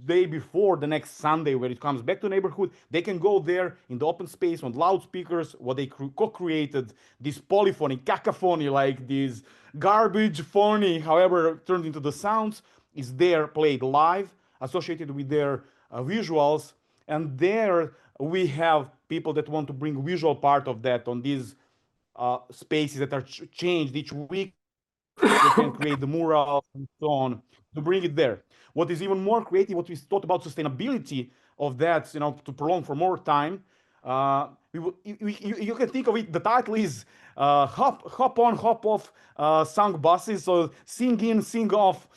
day before the next Sunday, where it comes back to neighborhood, they can go there in the open space on loudspeakers, what they co-created, this polyphony, cacophony, like this garbage phony, however turned into the sounds, is there played live, associated with their visuals. And there we have people that want to bring visual part of that on these spaces that are changed each week. They can create the murals and so on to bring it there. What is even more creative, what we thought about sustainability of that, to prolong for more time. You can think of it, the title is hop on, hop off sung buses. So sing in, sing off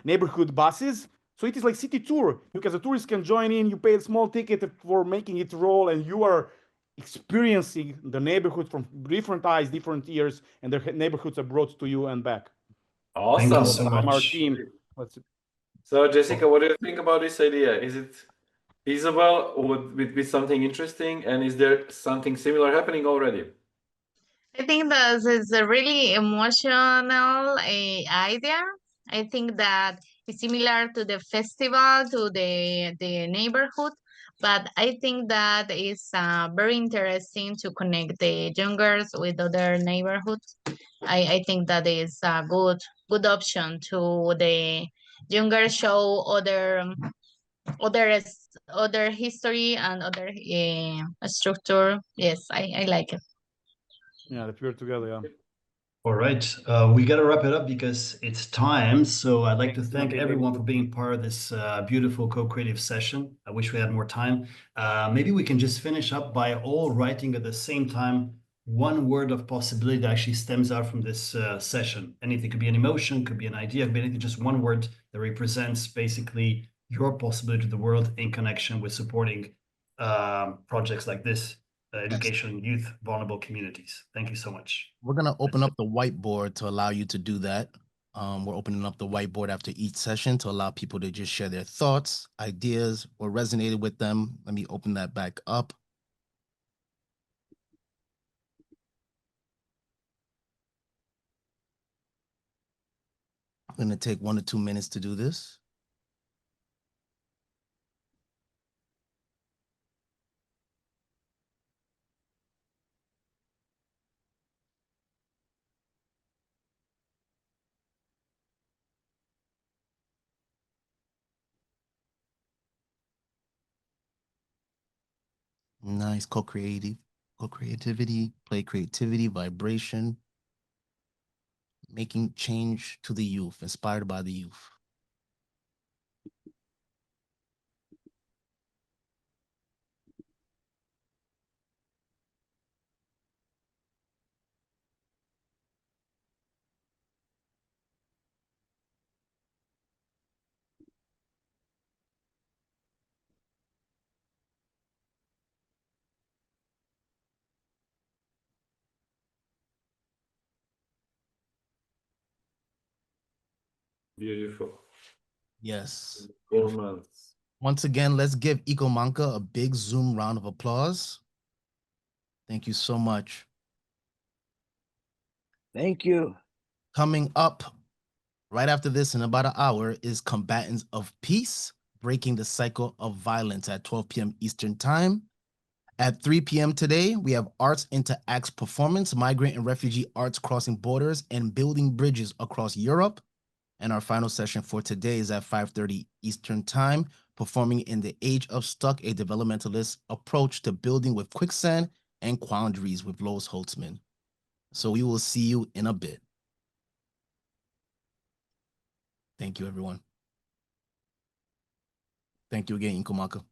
neighborhood buses. So it is like city tour. You as a tourist can join in, you pay a small ticket for making it roll, and you are experiencing the neighborhood from different eyes, different ears, and their neighborhoods are brought to you and back. Awesome. Thank you so From our much. team. So Jessica, what do you think about this idea? Is it feasible with something interesting? And is there something similar happening already? I think this is a really emotional idea. I think that it's similar to the festival, to the neighborhood, but I think that is very interesting to connect the youngers with other neighborhoods. I think that is a good option to the younger show other history and other structure. Yes, I like it. Yeah, the pure together, yeah. All right, we got to wrap it up because it's time. So I'd like to thank everyone for being part of this beautiful co-creative session. I wish we had more time. Maybe we can just finish up by all writing at the same time one word of possibility that actually stems out from this session. Anything could be an emotion, could be an idea, could be anything, just one word that represents basically your possibility to the world in connection with supporting projects like this. Education in youth, vulnerable communities. Thank you so much. We're going to open up the whiteboard to allow you to do that. We're opening up the whiteboard after each session to allow people to just share their thoughts, ideas, what resonated with them. Let me open that back up. I'm going to take 1 to 2 minutes to do this. Nice. Co-creativity, play creativity, vibration, making change to the youth, inspired by the youth. Beautiful. Yes. 4 months. Once again, let's give EcoManka a big Zoom round of applause. Thank you so much. Thank you. Coming up right after this in about an hour is Combatants of Peace, Breaking the Cycle of Violence at 12 p.m. Eastern Time. At 3 p.m. today, we have Arts into Acts Performance, Migrant and Refugee Arts Crossing Borders and Building Bridges Across Europe. And our final session for today is at 5:30 Eastern Time, Performing in the Age of Stuck, a developmentalist approach to building with quicksand and quandaries with Lois Holtzman. So we will see you in a bit. Thank you, everyone. Thank you again, EcoManka.